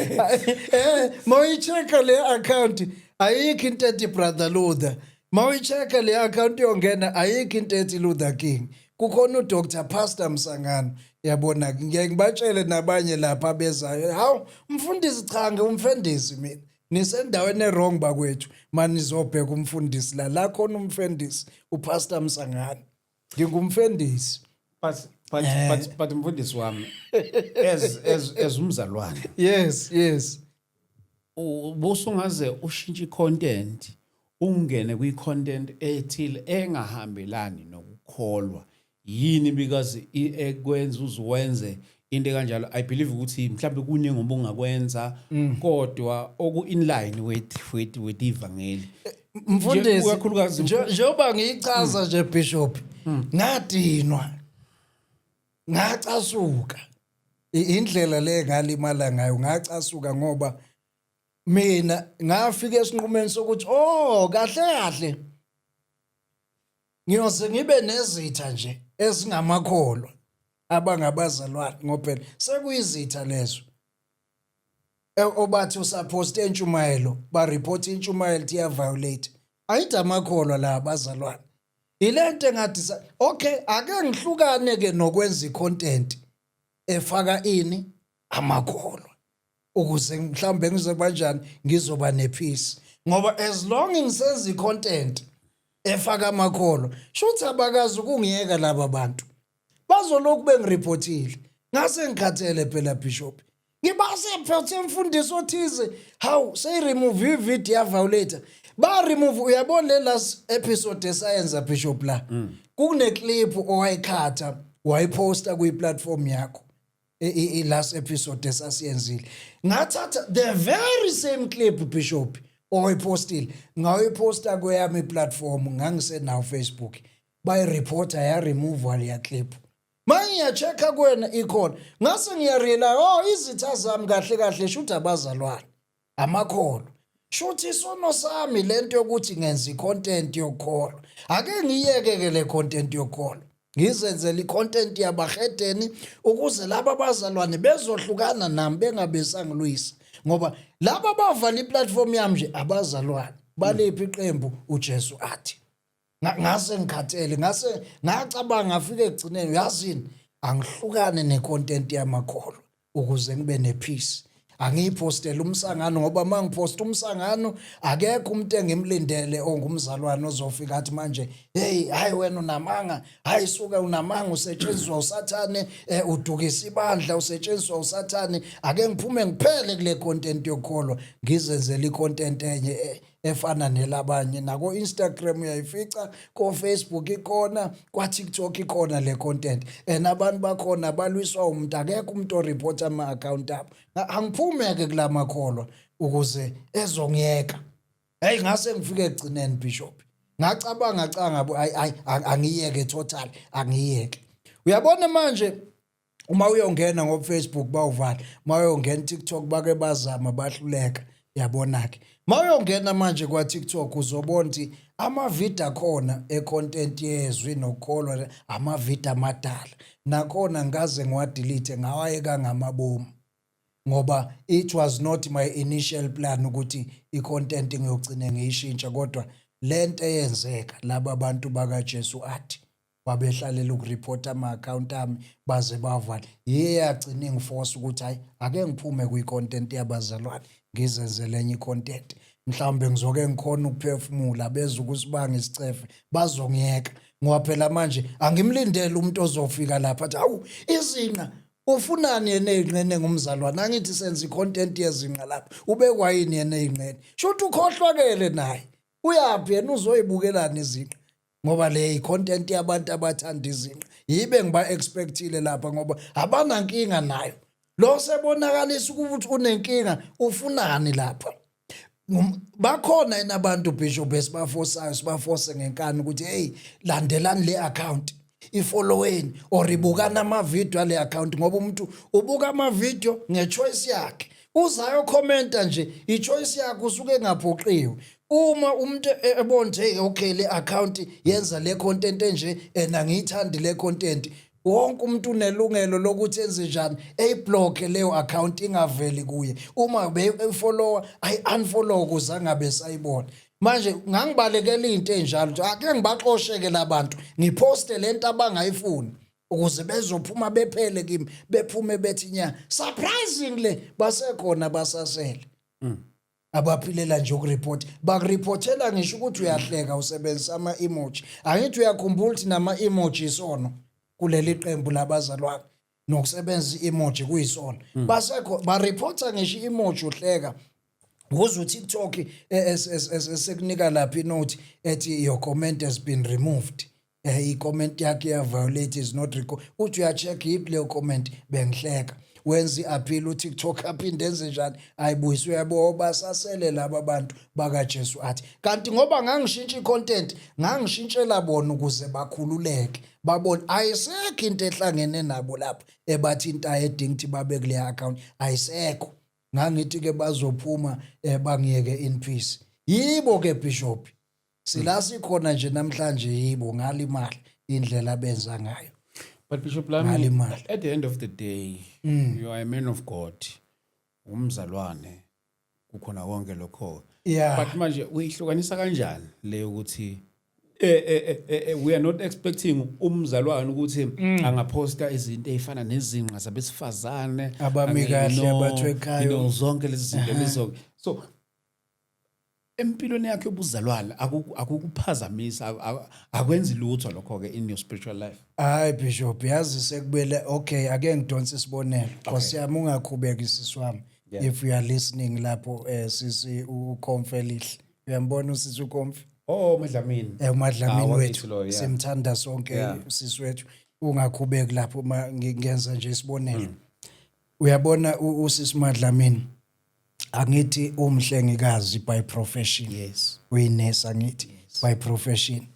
moyicheka le account ayikho into ethi Brother Luther, moyicheka le account yongena ayikho into ethi Luther King. Kukhona uDr Pastor Msangano, yabona, ngeke ngibatshele nabanye lapha bezayo, hawu mfundisi, cha ngumfundisi mina, nisendaweni wrong bakwethu, manje nizobheka umfundisi la khona umfundisi uPastor Msangano. Ngingumfundisi. But mfundisi wami, as umzalwane, yes ubusungaze ushintshe content, ungene kwi-content ethile engahambelani nokukholwa yini, because ekwenza uzwenze into kanjalo. I believe ukuthi mhlawumbe kuningi ngoba ungakwenza kodwa oku in line with ivangeli. Mfundisi, njengoba ngiyichaza nje Bishop, ngadinwa, ngacasuka, indlela le ngalimala ngayo, ngacasuka ngoba mina ngafika esinqumeni sokuthi kahle ngiyoze ngibe nezitha nje ezingamakholwa abangabazalwane, ngophela sekuyizitha lezo obathi usaposte entshumayelo, bareport intshumayelo ithi violate, ayithi amakholwa la abazalwane. Ilento engathi okay, ake ngihlukane ke nokwenza icontent efaka ini amakholwa, ukuze mhlambe ngizoba kanjani, ngizoba nepeace. ngoba as long ngisenza icontent efaka amakholo shothi abakazi ukungiyeka laba bantu bazoloku bengireportile ngase ngikhathele phela Bishop ngibase phethe mfundisi othize how say remove video ya violator ba remove uyabona le last episode esayenza Bishop la kune clip owayikhatha wayiposta kwi platform yakho I last episode esasiyenzile ngathatha the very same clip Bishop oyipostile ngayiposta kweyami platform ngangisenawo Facebook bayireporter ya remove wale clip manje ngiyachecka kwena ikhona ngase ngiyarealize izitha zami kahle kahle shothi abazalwane amakholo shothi isono sami lento yokuthi ngenza icontent yokholo ake ngiyeke ke le content yokholo ngizenzele icontent yabahedeni ukuze laba bazalwane bezohlukana nami bengabesangilwisa ngoba laba bavala iplatform yami nje abazalwane balephi iqembu uJesu athi ngase ngikhathele ngase ngacabanga ngafika egcineni yazini angihlukane necontent yamakholo ukuze ngibe nepeace angiyipostela umsangano ngoba mangiposta umsangano akekho umuntu engimlindele ongumzalwane ozofika athi manje hey hayi wena unamanga hayi suka unamanga usetshenziswa usathane udukisa ibandla usetshenziswa usathane ake ngiphume ngiphele kule content yokholo ngizenzele icontent enye efana nelabanye nako Instagram uyayifica ko Facebook ikona kwa TikTok ikona le content abantu bakhona balwiswa umuntu akekho umuntu oreport ama account abo angiphume ke kulamakholo ukuze ezongiyeka hey ngase ngifike egcineni Bishop ngacabanga angiyeke total angiyeke uyabona manje uma uyongena ngo Facebook bawuvala mawuyongena TikTok bake bazama bahluleka yabona ke mawuyongena manje kwa TikTok uzobona ukuthi ama-video akhona e-content yezwi nokholo ama-video amadala nakhona ngaze ngiwadelete ngawayeka ngamabomu ngoba it was not my initial plan ukuthi i-content ngiyogcina ngiyishintsha kodwa lento eyenzeka laba bantu bakaJesu athi babehlalela ukureporta ama-account ami baze bavala yagcina ingiforce ukuthi hayi ake ngiphume kwi-content yabazalwane ngizenzele enye i-content mhlawumbe ngizoke ngikhona ukuphefumula beza ukusibanga isicefe bazongiyeka ngoba phela manje angimlindele umuntu ozofika lapha athi awu izinqa ufunani yena eyinqene ngumzalwane angithi senza icontent yezinqa lapha ubekwa yini yena eyinqene shothi ukhohlwakele naye uyapi yena uzoyibukelana izinqa ngoba le icontent yabantu abathanda izinqa yibe ngiba expectile lapha ngoba abanankinga nayo lo sebonakalisa ukuthi unenkinga ufunani lapha bakhona inabantu Bishop esibafosayo sibaforce ngenkani ukuthi hey landelani le account ifolloweni or ibukana ama video ale account ngoba umuntu ubuka ama video ngechoice yakhe uzayo commenta nje ichoice yakhe usuke engaphoqiwe uma umuntu ebona hey okay le account yenza le content enje ngiyithandi le content wonke umuntu unelungelo lokuthi enze njani eyiblock leyo account ingaveli kuye uma befollower unfollow ukuze angabe sayibona manje ngangibalekela into enjalo nje ake ngibaxosheke labantu ngiposte lento abangayifuni ukuze bezophuma bephele kimi bephume bethi nya surprisingly basekhona basasele abaphilela nje ukureport bakureportela ngisho ukuthi uyahleka usebenzisa ama emoji angithi uyakhumbula ukuthi nama emoji isono kuleli qembu labazalwane nokusebenza emoji kuyisona basekho ba reporter ngisho emoji uhleka kuze uTikTok esekunika lapha inote ethi your comment has been removed i-comment yakhe ya violate is not record uthi uyacheck yiphi leyo comment bengihleka wenza i-appeal uTikTok aphinde enze njani ayibuyise uyabo basasele laba bantu bakaJesu athi kanti ngoba ngangishintsha icontent ngangishintshela bona ukuze bakhululeke babona ayisekho into ehlangene nabo lapho ebathinta edingithi babe kule account ayisekho ngangithi ke bazophuma bangiyeke in peace yibo ke Bishop sila sikhona nje namhlanje yibo ngalimali indlela benza ngayo. But Bishop Lami, at the end of the day, you are a man of God. Umzalwane kukhona konke lokho. Yeah. But manje uyihlukanisa kanjani le ukuthi we are not expecting umzalwane ukuthi angaposta izinto ezifana nezinqa zabesifazane abami kahle abathwe ekhaya zonke lezi zinto lezo. So empilweni yakhe yobuzalwane akukuphazamisa akwenzi lutho lokho ke in your spiritual life. Hayi Bishop, yazi sekubele okay, ake ngidonse isibonelo. Nkosi yami ungakhubeki sisi wami. If you are listening lapho sisi uKomfelihle. Uyambona usisi uKomfi? Oh, Madlamini. Umadlamini wethu. Simthanda sonke sisi wethu. Ungakhubeki lapho ngingenza nje isibonelo. Uyabona usisi Madlamini. Angithi umhlengikazi by profession. Yes. Uyinesi angithi by profession.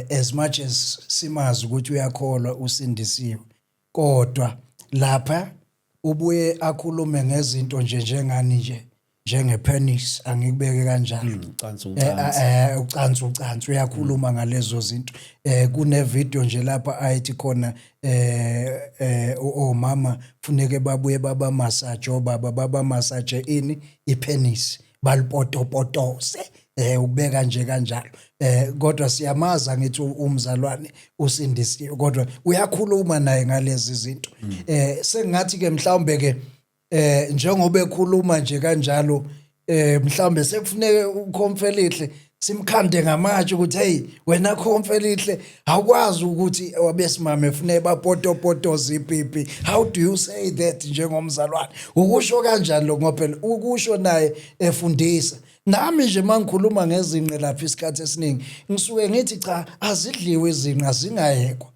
As much as simazi ukuthi uyakholwa usindisiwe, kodwa lapha ubuye akhulume ngezinto nje njengani nje njengepenis, angikubeke kanjalo. Ucansi uyakhuluma ngalezo zinto. Kune video nje lapha ayithi khona omama funeke babuye baba massage baba massage ini ipenis balipotopotose. Ukubeka nje kanjalo. Kodwa siyamaza ngithi umzalwane usindisiwe, kodwa uyakhuluma naye ngalezi zinto. Sengathi ke mhlawumbe ke njengoba ekhuluma nje kanjalo, mhlawumbe sekufuneke uKomfelihle simkhande ngamatshe ukuthi hey wena Komfelihle awukwazi ukuthi wabesimame efuneka bapotopotoze ipipi. How do you say that njengomzalwane? Ukusho kanjani lo ngophela ukusho naye efundisa. Nami nje mangikhuluma ngezinqe lapha isikhathi esiningi ngisuke ngithi cha azidliwe izinqa zingayekwa,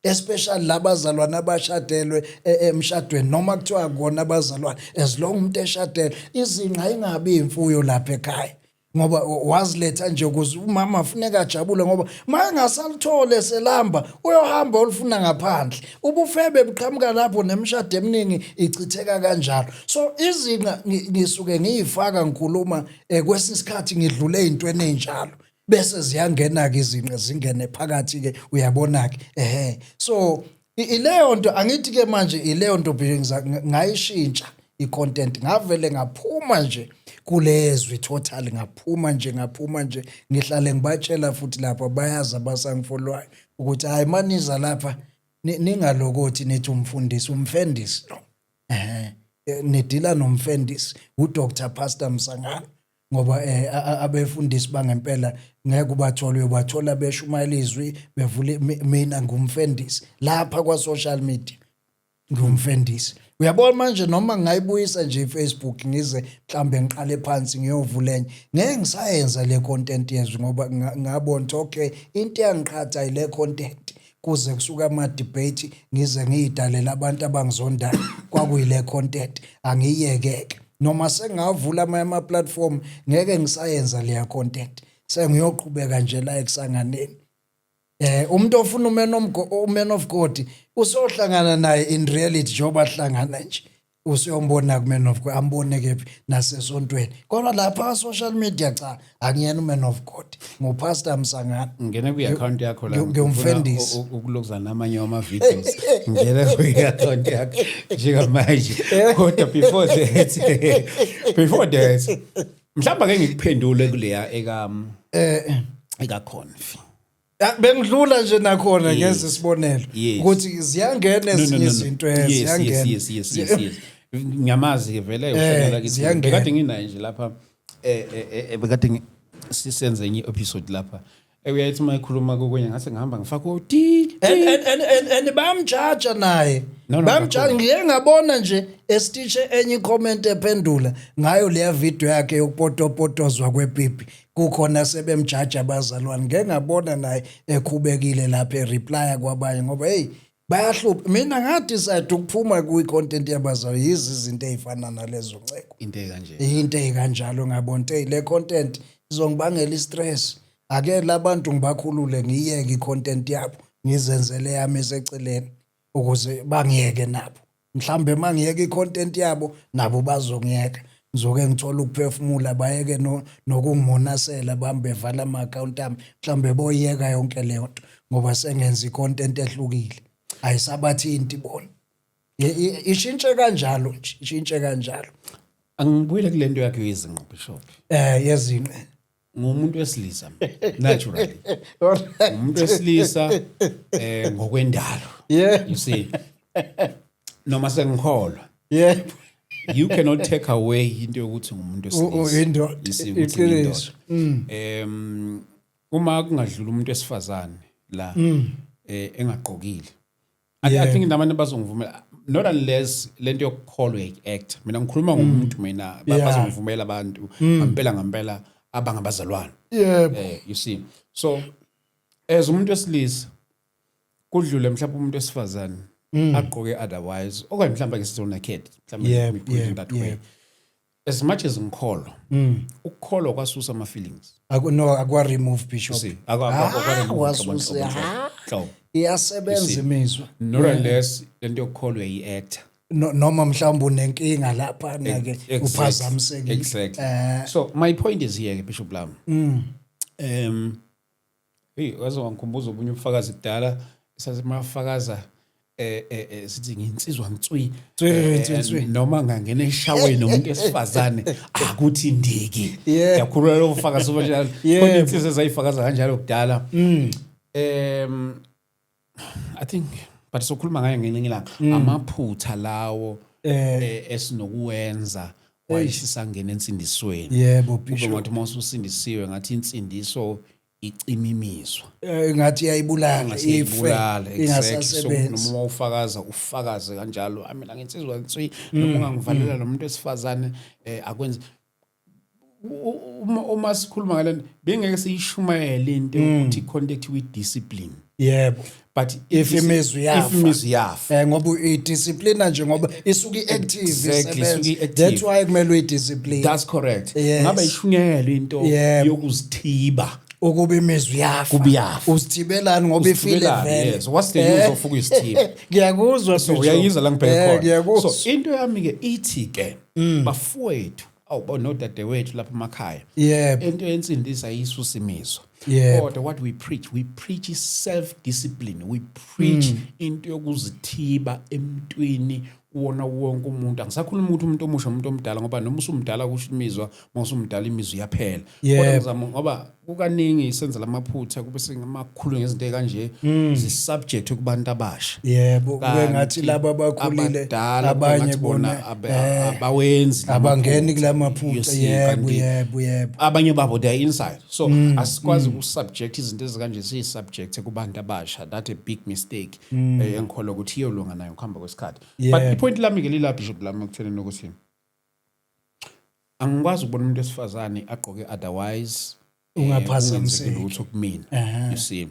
especially labazalwane abashadelwe emshadweni noma kuthiwa kona abazalwane, as long umuntu eshadele izinqa ingabi imfuyo lapha ekhaya, ngoba waziletha nje ukuze umama afuneka ajabule, ngoba mayengasalithola selamba uyohamba olufuna ngaphandle, ubufebe buqhamuka lapho nemishado eminingi ichitheka kanjalo. So izinqa ngisuke ngiyifaka ngikhuluma kwesisikhathi ngidlule ezintweni ezinjalo, bese ziyangena ke izinqa zingene phakathi ke, uyabona ke so ileyo nto angithi ke manje ileyo nto ngayishintsha i-content, ngavele ngaphuma nje kulezwi total, ngaphuma nje ngihlale ngibatshela futhi lapha bayazi abasangifolwayo ukuthi hayi maniza lapha ningalokothi nithi umfundisi no nidila nomfundisi uDr Pastor Msangana, ngoba abefundisi bangempela ngeke ubathole, ubathola beshumayela izwi bevule mina ngumfundisi lapha kwa social media ngumfundisi. Uyabona manje noma ngayibuyisa nje iFacebook ngize mhlambe ngiqale phansi ngiyovulenye ngeke ngisayenza le content yezwe, ngoba ngabona okay into yangiqhatha ile content kuze kusuka ama debate ngize ngiyidalela abantu abangizondayo kwakuyile content angiyekeke, noma sengavula ama platform ngeke ngisayenza le content, sengiyoqhubeka nje la ekusanganeni. Umuntu ofuna uman of God usohlangana naye in reality njoba hlangana nje usiyombona kuman of God, ambone kephi nasesontweni, kodwa lapha social media cha angiyena uman of God, ngupastor Msangana. Ngene kwi-account yakho la ngumfundisi ukulokuzana namanye ama videos ngene kwi-account yakho njengamanje, kodwa before that mhlawumbe ke ngikuphendule kuleya eka conf bengidlula nje nakhona ngeze sibonelo ukuthi ziyangena ezinye izinto ziyangena. Yes. Ngiyamazi ke vele ushonela kithi. Bekade nginayo nje lapha bekade sisenze enye episode lapha. Uyayithi mayikhuluma kokunye ngase ngihamba ngifaka uti and bamjaja naye, bamjaja. Ngike ngabona nje esithishe enye comment ephendula ngayo leya video yakhe yokupotopotozwa kwepipi, kukhona sebemjaja abazalwane. Ngeke ngabona naye ekhubekile lapha reply kwabanye, ngoba hey bayahlupha. Mina ngadecide ukuphuma kwi-content yabazalwane yizi izinto ezifana nalezo nceko, into ekanjalo. Ngabona hey le content izongibangela istress, ake labantu ngibakhulule ngiyeke i-content yabo ngizenzele yami eseceleni ukuze bangiyeke nabo. Mhlambe mangiyeke i-content yabo nabo bazongiyeka, ngizoke ngithola ukuphefumula, bayeke nokungimonasela, bambe vala ama-account ami, mhlambe boyeka yonke leyo nto ngoba sengenza i-content ehlukile, ayisabathinti bona. Ishintshe kanjalo nje, ishintshe kanjalo. Angibuyele kule nto yakhe yezinqa Bishop. Yezinqa ngumuntu wesilisa naturally. Umuntu wesilisa ngokwendalo. You see. Noma sengikholwa. you cannot take away into yokuthi ngumuntu wesilisa. Indoda, You see, ukuthi iqiniso. ngiyindoda. Uma kungadlula umuntu wesifazane la engaqokile. I think nabantu bazongivumela not unless lento yokukholwa i-act. Mina ngikhuluma ngomuntu mina bazongivumela abantu ngempela abangabazalwane. You see. So as umuntu wesilisa kudlule mhlawumbe umuntu wesifazane aqoke otherwise okanye mhlawumbe ke sizona kid mhlawumbe we that way. As much as ngikholwa ukukholwa kwasusa ama feelings. Akwa remove Bishop. See, Iyasebenza imizwa. not unless lento yokukholwa i-act. Noma mhlawumbe unenkinga lapha ke uphazamisekile. Exactly. So my point is here Bishop Lami. Hey, waze wangikhumbuza ubunye ubufakazi kudala sasimafakaza sithi nginsizwa ngitswi noma ngangena eshaweni nomuntu esifazane akuthi ndiki yakhulula lo ufakazi ubunjalo khona insizwe ezayifakaza kanjalo kudala. I think but sokhuluma ngayo ngelinye ilanga amaphutha lawo esinokuwenza wayisisangena ensindisweni. Yebo Kube Bishop. ngathi mawususindisiwe ngathi insindiso icima imizwa. Ngathi yayibulala ife ingasasebenzi. Noma ufakaze kanjalo mina nginsizwa ntswi noma ungangivalela nomuntu wesifazane akwenze uma sikhuluma ngalento bengeke siyishumayele into ukuthi contact with discipline. Yebo. But if imizwa yafa ngoba idiscipline nje ngoba isuka iactive Exactly, isebenza. isuka i-active. That's why kumele uyidiscipline. that's correct. Yes. Ngabe ishunyayele into yokuzithiba ukuba imizwa yafa. Usithibelani ngoba ifile vele. Yes, what's the use of ukuzithiba? Ngiyakuzwa So uyayizwa la ngibheke khona. So So into yami ke ithi ke bafowethu nodadewethu lapha emakhaya. yebo. Into yensindisa yisusa imizwa. Yebo. Kodwa what we preach is self discipline. We preach into yokuzithiba emntwini wona wonke umuntu. Angisakhuluma ukuthi umuntu omusha umuntu omdala ngoba noma usumdala kusho imizwa mawusumdala imizwa iyaphela. Kodwa ngizama ngoba kukaningi isenza lamaphutha kube singamakhulu ngezinto ekanje zisubject kubantu abasha. Yebo, kube ngathi laba abakhulile abanye bona abawenzi abangeni kulamaphutha. Yebo. abanye babo they are inside. So asikwazi ukusubject izinto ezikanje siyisubject kubantu abasha. That a big mistake engikholwa ukuthi iyolunga nayo ukuhamba kwesikhathi. But ipoint lami ke lila Bishop lami ukutheleni ukuthi angikwazi ukubona umuntu wesifazane agqoke otherwise ungaphazamiseki lutho kumina. You see,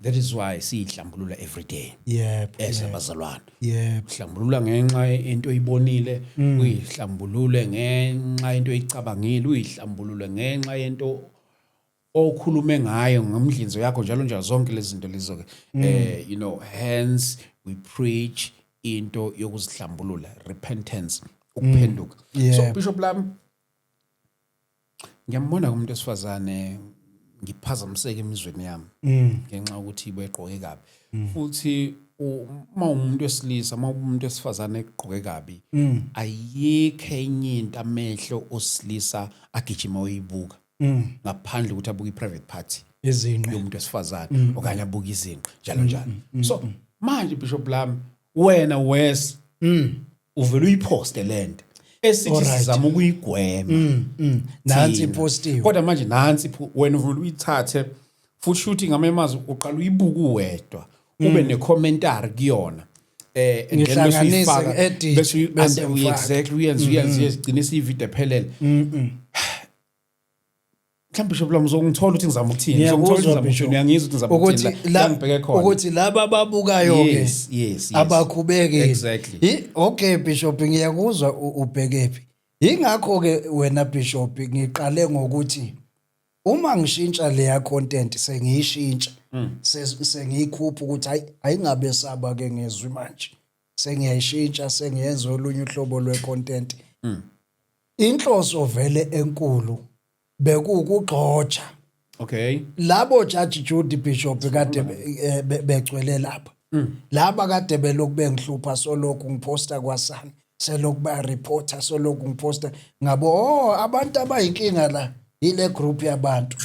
that is why siyihlambulula every day. Yebo. Abazalwane. Yebo. Uhlambulula ngenxa into oyibonile, uyihlambulule ngenxa into oyicabangile, uyihlambulule ngenxa yento okhulume ngayo ngomdlinzo yakho njalo zonke lezi zinto lezo ke. You know, hence we preach into yokuzihlambulula, repentance, ukuphenduka. So Bishop lami ngiyambona umuntu wesifazane ngiphazamiseke emizweni yami ngenxa ukuthi ibeqoke kabi. Futhi uma umuntu wesilisa uma umuntu wesifazane eqoke kabi ayikho enye into amehlo osilisa agijima uyibuka ngaphandle ukuthi abuke i-private party izinqe yomuntu wesifazane okanye abuke izinqe njalo. So manje Bishop lami wena wes uvela uyiposte lento esithi sizama ukuyigwema nansi ipostiwe. Kodwa manje nansi wena uvela uyithathe futhi shooting amemazi uqala uyibuka uwedwa ube necommentary kuyona ngihlanganise bese exactly uyenza igcine ivideo ephelele. Mhlawumbe Bishop lami uzongithola ukuthi ngizama ukuthini ngizongithola ukuthi ngiyangizwa ukuthi ngizama ukuthini la ngibheke khona ukuthi laba ababukayo ke yes abakhubeke. Exactly. Okay Bishop ngiyakuzwa ubhekephi. Ingakho ke wena Bishop ngiqale ngokuthi uma ngishintsha leya content sengiyishintsha sengiyikhupha ukuthi ayingabe saba ke ngezwi manje sengiyayishintsha sengiyenza olunye uhlobo lwe content. Inhloso vele enkulu bekugxotsha. Okay. Labo Judge Judy Bishop kade begcwele lapha. Laba kade belokhu bengihlupha solokhu ngiposta kwasana. Selokhu ba reporter solokhu ngiposta ngabo abantu abayinkinga la ile group yabantu.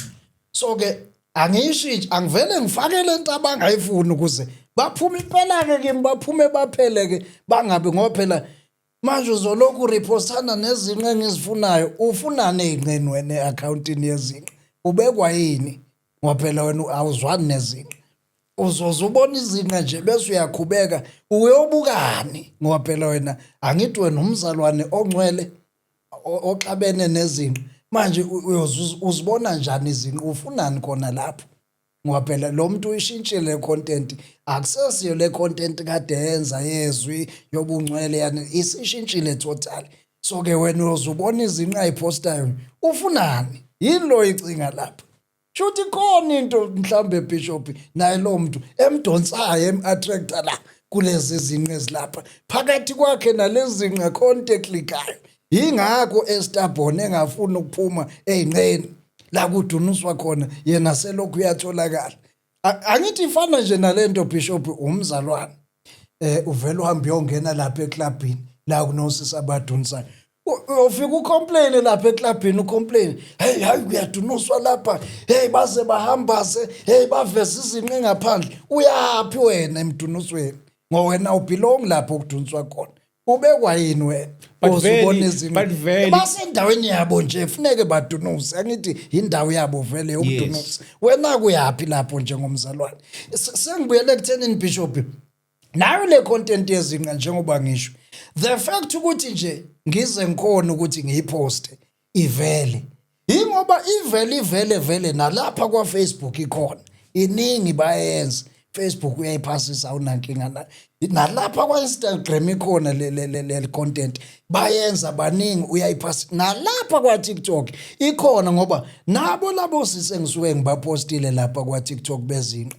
So ke angishintshi angivele ngifake lento abangayifuni ukuze baphume impela ke kimi baphume baphele ke bangabe ngoba phela manje uzolokhu urepostana nezinqe engizifunayo ufunane ey'nqeni wena e-akhawuntini yezinqe ubekwa yini ngoba phela wena awuzwani nezinqe uzoze ubona izinqa nje bese uyakhubeka uyobukani ngoba phela wena angithi wena umzalwane ongcwele oxabene nezinqa manje uzibona njani izinqa ufunani khona lapho ngoba phela lo muntu uyishintshile le content akusesiyo le content kade yenza yezwi yobungcwele yani isishintshile total so ke wena uzubona izinqa ayiphostayo ufunani yini lo icinga lapha shuthi khona into mhlambe Bishop naye lo muntu emdonsayo em-attractor la kulezi zinqe ezilapha phakathi kwakhe nalezi zinqe contact likayo yingakho estabone engafuni ukuphuma ey'nqeni la kudunuswa khona yena selokhu uyatholakala angithi ifana nje nalento Bishop umzalwane uvela uhambe uyongena lapha eklabhini la kunosisi abadunisayo ufika ucomplain lapha eklabhini ucomplain hey hayi kuyadunuswa lapha hey baze bahambase hey baveze izinqe ngaphandle uyaphi wena emdunusweni ngoba wena ubelong lapho kuduniswa khona ubekwa yini wena uzobona izinqe basendaweni yabo nje kufuneke badunuse angithi indawo yabo vele yokudunisa wena kuyapi lapho njengomzalwane sengibuyele ekuthenini Bishop nayo le content yezinqa njengoba ngisho the fact ukuthi nje ngize ngikhona ukuthi ngiyiposte ivele ingoba ivele nalapha kwa Facebook ikhona iningi bayenza Facebook uyayiphasisa unankinga nayo nalapha kwa Instagram ikhona le content bayenza baningi uyayiphasa nalapha kwa TikTok ikhona ngoba nabo labo sise ngisuke ngibapostile lapha kwa TikTok bezinqa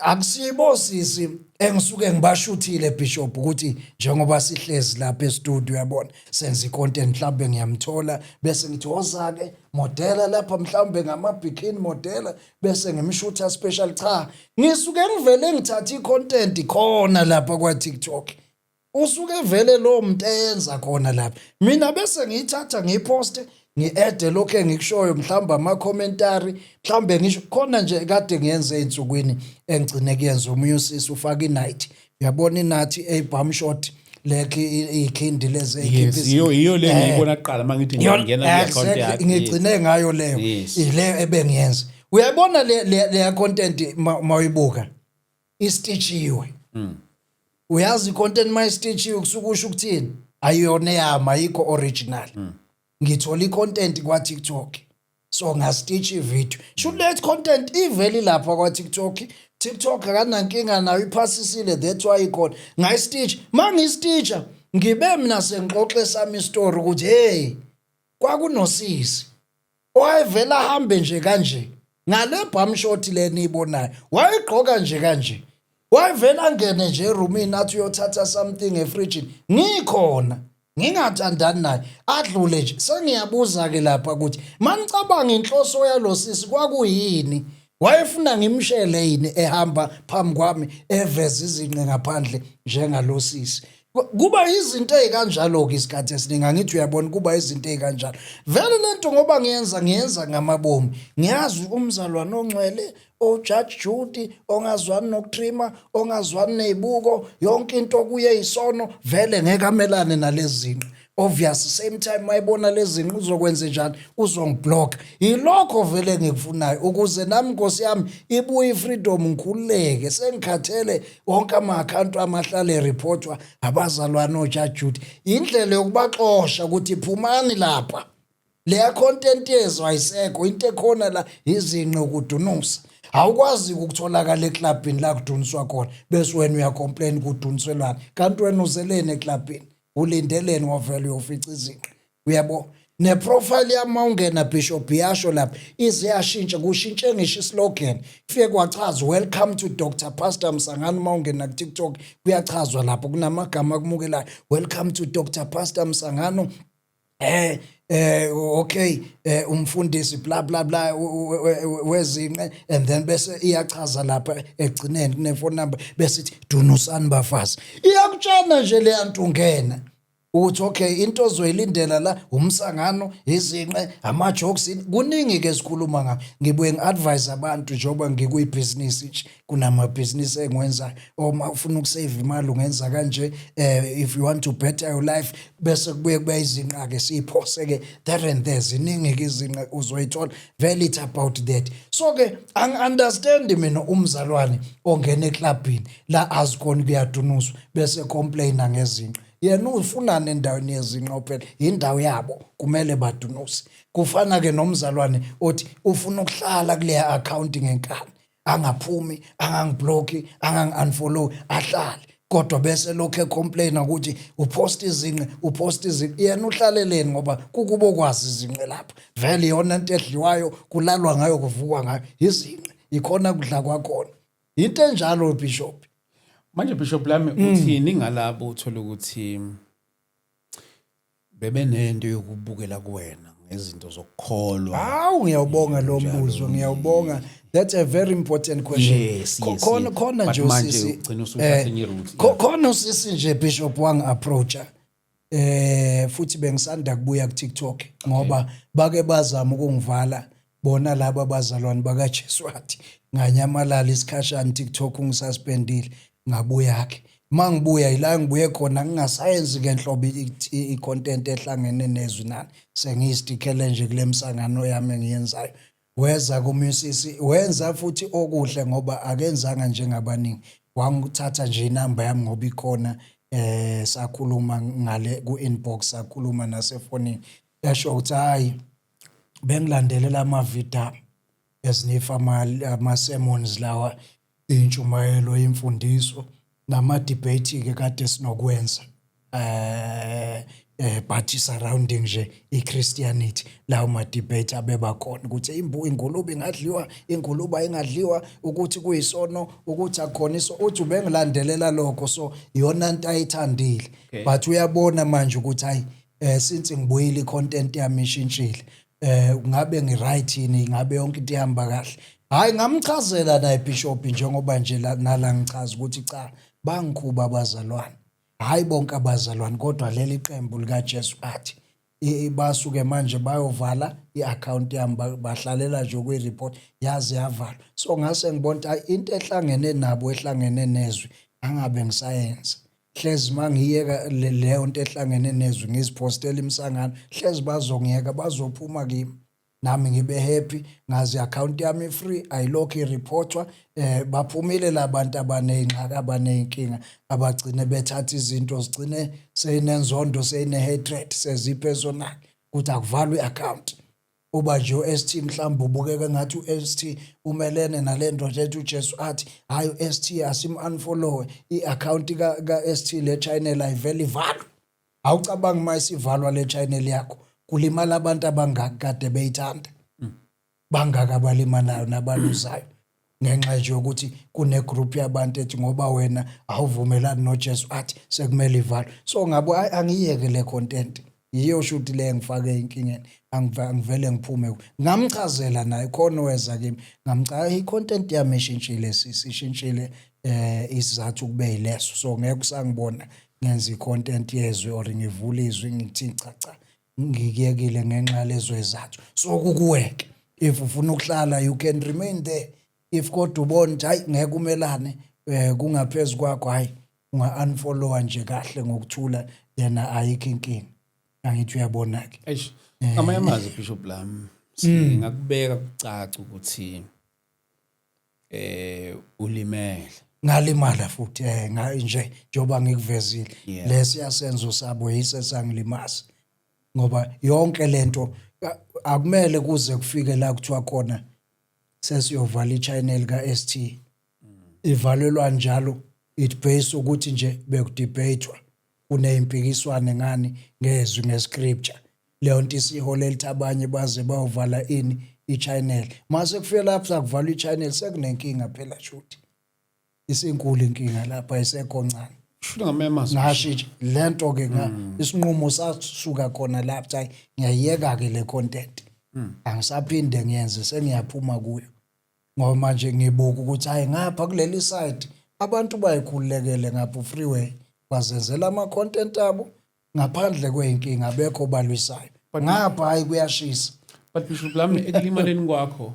akusibo sisi engisuke ngibashuthile Bishop ukuthi njengoba sihlezi lapha e-studio uyabona senza i-content mhlambe ngiyamthola bese ngithi ozake modela lapha mhlambe ngama-bikini modela bese ngimshutha special cha ngisuke ngivele ngithatha i-content khona lapha kwa TikTok usuke vele lo muntu eyenza khona lapha mina bese ngiyithatha ngiyiposte ngi-ede lokho engikushoyo mhlawumbe ama-commentary mhlawumbe ngisho khona nje kade ngiyenze ey'nsukwini engigcine kuyenza omunye usisi ufaka i-night uyabona i-night ey'bhamshot lekhi iy'khindi lezi iyo le ngiyibona kuqala uma ngithi ngingena kwi-account yakhe ngigcine ngayo leyo ile ebengiyenza uyayibona le content mawuyibuka istitchiwe uyazi i-content mayistitchiwe kusuke usho ukuthini ayiyona yami ayikho original ngithola i-content kwa TikTok so ngastitch i-video should let content iveli lapha kwa TikTok akanankinga nayo iphasisile that's why ikhona ngayistitch mangistitcha ngibe mina sengixoxe sami story ukuthi hey kwakunosisi wayevela hambe nje kanje ngale bhamshot le niyibonayo wayigqoka nje kanje wayevela ngene nje eroomini athi uyothatha something efridge ngikhona ngingathandani naye adlule nje sengiyabuza ke lapha ukuthi manicabanga inhloso yalosisi kwakuyini wayefuna ngimshele yini ehamba phambi kwami eveza izinqe ngaphandle njengalosisi kuba izinto ezikanjalo ke isikhathi esiningi angithi uyabona kuba izinto ezikanjalo vele lento ngoba ngiyenza ngamabomu ngiyazi umzalwane ongcwele oJudge Judy ongazwani nokutrima ongazwani nezibuko yonke into kuye isono vele ngeke amelane nalezi zinto obvious same time mayibona lezi zinto uzokwenza njani uzongiblock yilokho vele ngikufunayo ukuze nami Nkosi yami ibuye ifreedom ngikhululeke sengikhathele wonke ama-account amahlale reportwa abazalwane oJudge Judy indlela yokubaxosha ukuthi phumani lapha leya content yezwa ayisekho into ekhona la izinqe ukudunusa awukwazi ukutholakala eklabhini la kuduniswa khona bese wena uyacomplain kuduniselwana kanti wena uzelene eklabhini ulindeleni wavele uyofica izinqe uyabo neprofile yami ungena Bishop yasho lapha iziyashintsha kushintshe ngisho islogan kufike kwachaza welcome to Dr Pastor Msangani mawungena ku TikTok kuyachazwa lapho kunamagama akumukelayo welcome to Dr Pastor Msangano okay umfundisi bla bla bla wezinqe and then bese iyachaza lapha egcineni kune phone number bese ithi dunusani bafazi iyakutshana nje le yantu ungena ukuthi okay into ozoyilindela la umsangano izinqe ama-jokes kuningi ke sikhuluma ngabo ngibuye ngi-advise abantu njengoba ngikuyibhizinisi nje kunamabhizinisi engiwenzayo uma ufuna ukusave imali ungenza kanje if you want to better your life bese kubuye kuba izinqa-ke siyiphose-ke there and there ziningi-ke izinqa uzoyithola vele it's about that so-ke angi-understand mina umzalwane ongena eklabhini la azikhona kuyadunuswa bese complaina ngezinqa yena ufunani endaweni yezinqa phela indawo yabo kumele badunuse kufana-ke nomzalwane othi ufuna ukuhlala kuleya account ngenkani angaphumi angangibhlokhi angangi-unfollow ahlale kodwa bese lokhu ecomplaina ukuthi uposta izinqe yena uhlaleleni ngoba kukubo kwazi izinqe lapha vele yona into edliwayo kulalwa ngayo kuvukwa ngayo izinqe ikhona kudla kwakhona into enjalo Bishop. Manje Bishop lami uthini ngalabo uthola ukuthi bebe nento yokubukela kuwena ngezinto zokukholwa. Hawu ngiyawubonga lo mbuzo ngiyawubonga. That's a very important question. Yes. Khona nje usisi khona usisi nje Bishop wangi approacha futhi bengisanda kubuya ku TikTok ngoba bake bazama ukungivala bona laba abazalwane baka Jeswathi nganyamalala isikhashana TikTok ungisaspendile ngabuya ke mangibuya ila ngibuye khona ngingasayenzi ngenhlobo icontent ehlangene nezwi nani sengiyistikhele nje kule msangano yami engiyenzayo weza kumusisi wenza futhi okuhle ngoba akenzanga njengabaningi wangithatha nje inamba yami ngoba ikhona sakhuluma ngale ku inbox sakhuluma nasefonini yasho ukuthi hayi bengilandelela ama-video ezinifa ama-sermons lawa intshumayelo imfundiso nama-debate ke kade sinokwenza but surrounding nje iChristianity lawo ma-debate abebakhona ukuthi ingulube ingadliwa ingulube ayingadliwa ukuthi kuyisono ukuthi akukhona iso uthi ubengilandelela lokho so iyona into ayithandile but uyabona manje ukuthi hayi since ngibuyile icontent yami ishintshile ngabe ngiright yini ngabe yonke into ihamba kahle hayi ngamchazela naye Bishop njengoba nje nala ngichaza ukuthi cha bangikhuba abazalwane hayi bonke abazalwane kodwa leli qembu lika Jesu athi basuke manje bayovala iaccount yami bahlalela nje ukuyireport yaze yavalwa so ngase ngibona into ehlangene nabo ehlangene nezwi angabe ngisayenza hlezi mangiyeka leyo nto ehlangene nezwi ngizipostela imsangano hlezi bazongiyeka bazophuma kimi nami ngibe happy ngazi account yami free ayilokho ireportwa baphumile labantu abanezingxaki abanenkinga abagcine bethatha izinto zigcine seyinenzondo seyine-hatred sezipersonal ukuthi akuvalwe i-account uba nje u-ST mhlawumbe ubukeka ngathi u-ST umelene nale ndoda ethi uJesu athi hayi u-ST asim-unfollowe i-account ka-ST le channel ayivele ivalwe awucabangi uma isivalwa le channel yakho kulimala abantu abangaki kade beyithanda bangaki abalimalayo nabaluzayo ngenxa nje ukuthi kunegroup yabantu ethi ngoba wena awuvumelani noJesu athi sekumele ivalwe so ngabo angiyeke le content yiyo shuthi le engifake inkingeni angivele ngiphume ngamchazela naye khona weza kimi ngamcha icontent yami ishintshile sishintshile isizathu kube yileso so ngeke usangibona ngenza icontent yezwe or ngivula izwi ngithi cha ngikuyekile ngenxa lezo izathu so kukuweke if ufuna ukuhlala you can remain there if kodwa ubona ukuthi hayi ngeke umelane kungaphezulu kwakho hayi unga-unfollowa nje kahle ngokuthula yena ayikho inkinga angithi uyabona-ke eish amanye amazwi Bishop lami singakubeka kucaca ukuthi ulimele ngalimala futhi nje njengoba ngikuvezile lesiyasenzo sabo yise sangilimaza ngoba yonke lento akumele kuze kufike la kuthiwa khona sesiyovala ichannel ka-ST ivalelwa njalo it based ukuthi nje bekudebatewa kuney'mpikiswane ngani ngezwi ngescripture leyo nto isiholela ukuthi abanye baze bayovala ini ichannel mase kufike lapho sakuvalwa ichannel sekunenkinga phela shuthi isinkulu inkinga lapha isekho ncane shuthi ngamemazi ngasho nje lento ke isinqumo sasuka khona lapha hayi ngiyayeka ke le content angisaphinde ngiyenze sengiyaphuma kuyo ngoba manje ngibuka ukuthi hayi ngapha kuleli side abantu bayikhululekele ngapha freeway bazenzela ama content abo ngaphandle kweyinkinga abekho balwisayo ngapha hayi kuyashisa. But Bishop lami ekulimaleni kwakho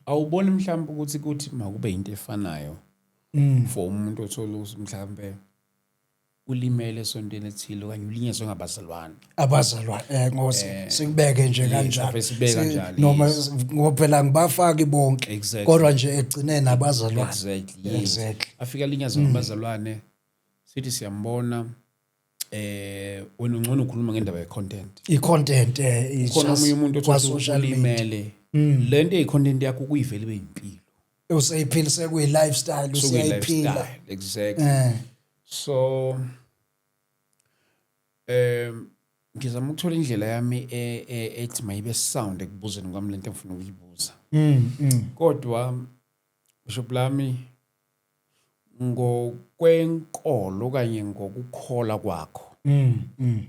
awuboni mhlawumbe ukuthi makube into efanayo for umuntu othola mhlawumbe ulimele esontweni ethile okanye ulinyazwe abazalwane ngosi sikubeke nje kanjalo noma ngophela ngibafaki bonke kodwa nje egcineni abazalwane. Exactly. Afika linyazwe ngabazalwane sithi siyambona wena ungcono ukhuluma ngendaba ye-content. I-content khona omunye umuntu othola ulimele lento eyi-content yakho kuyivele ibe yimpilo useyiphilise kuyi-lifestyle useyiphila. Exactly. So ngizama ukuthola indlela yami ethi mayibe sound ekubuzeni kwami lento engifuna ukuyibuza. Kodwa Bishop lami ngokwenkolo okanye ngokukholwa kwakho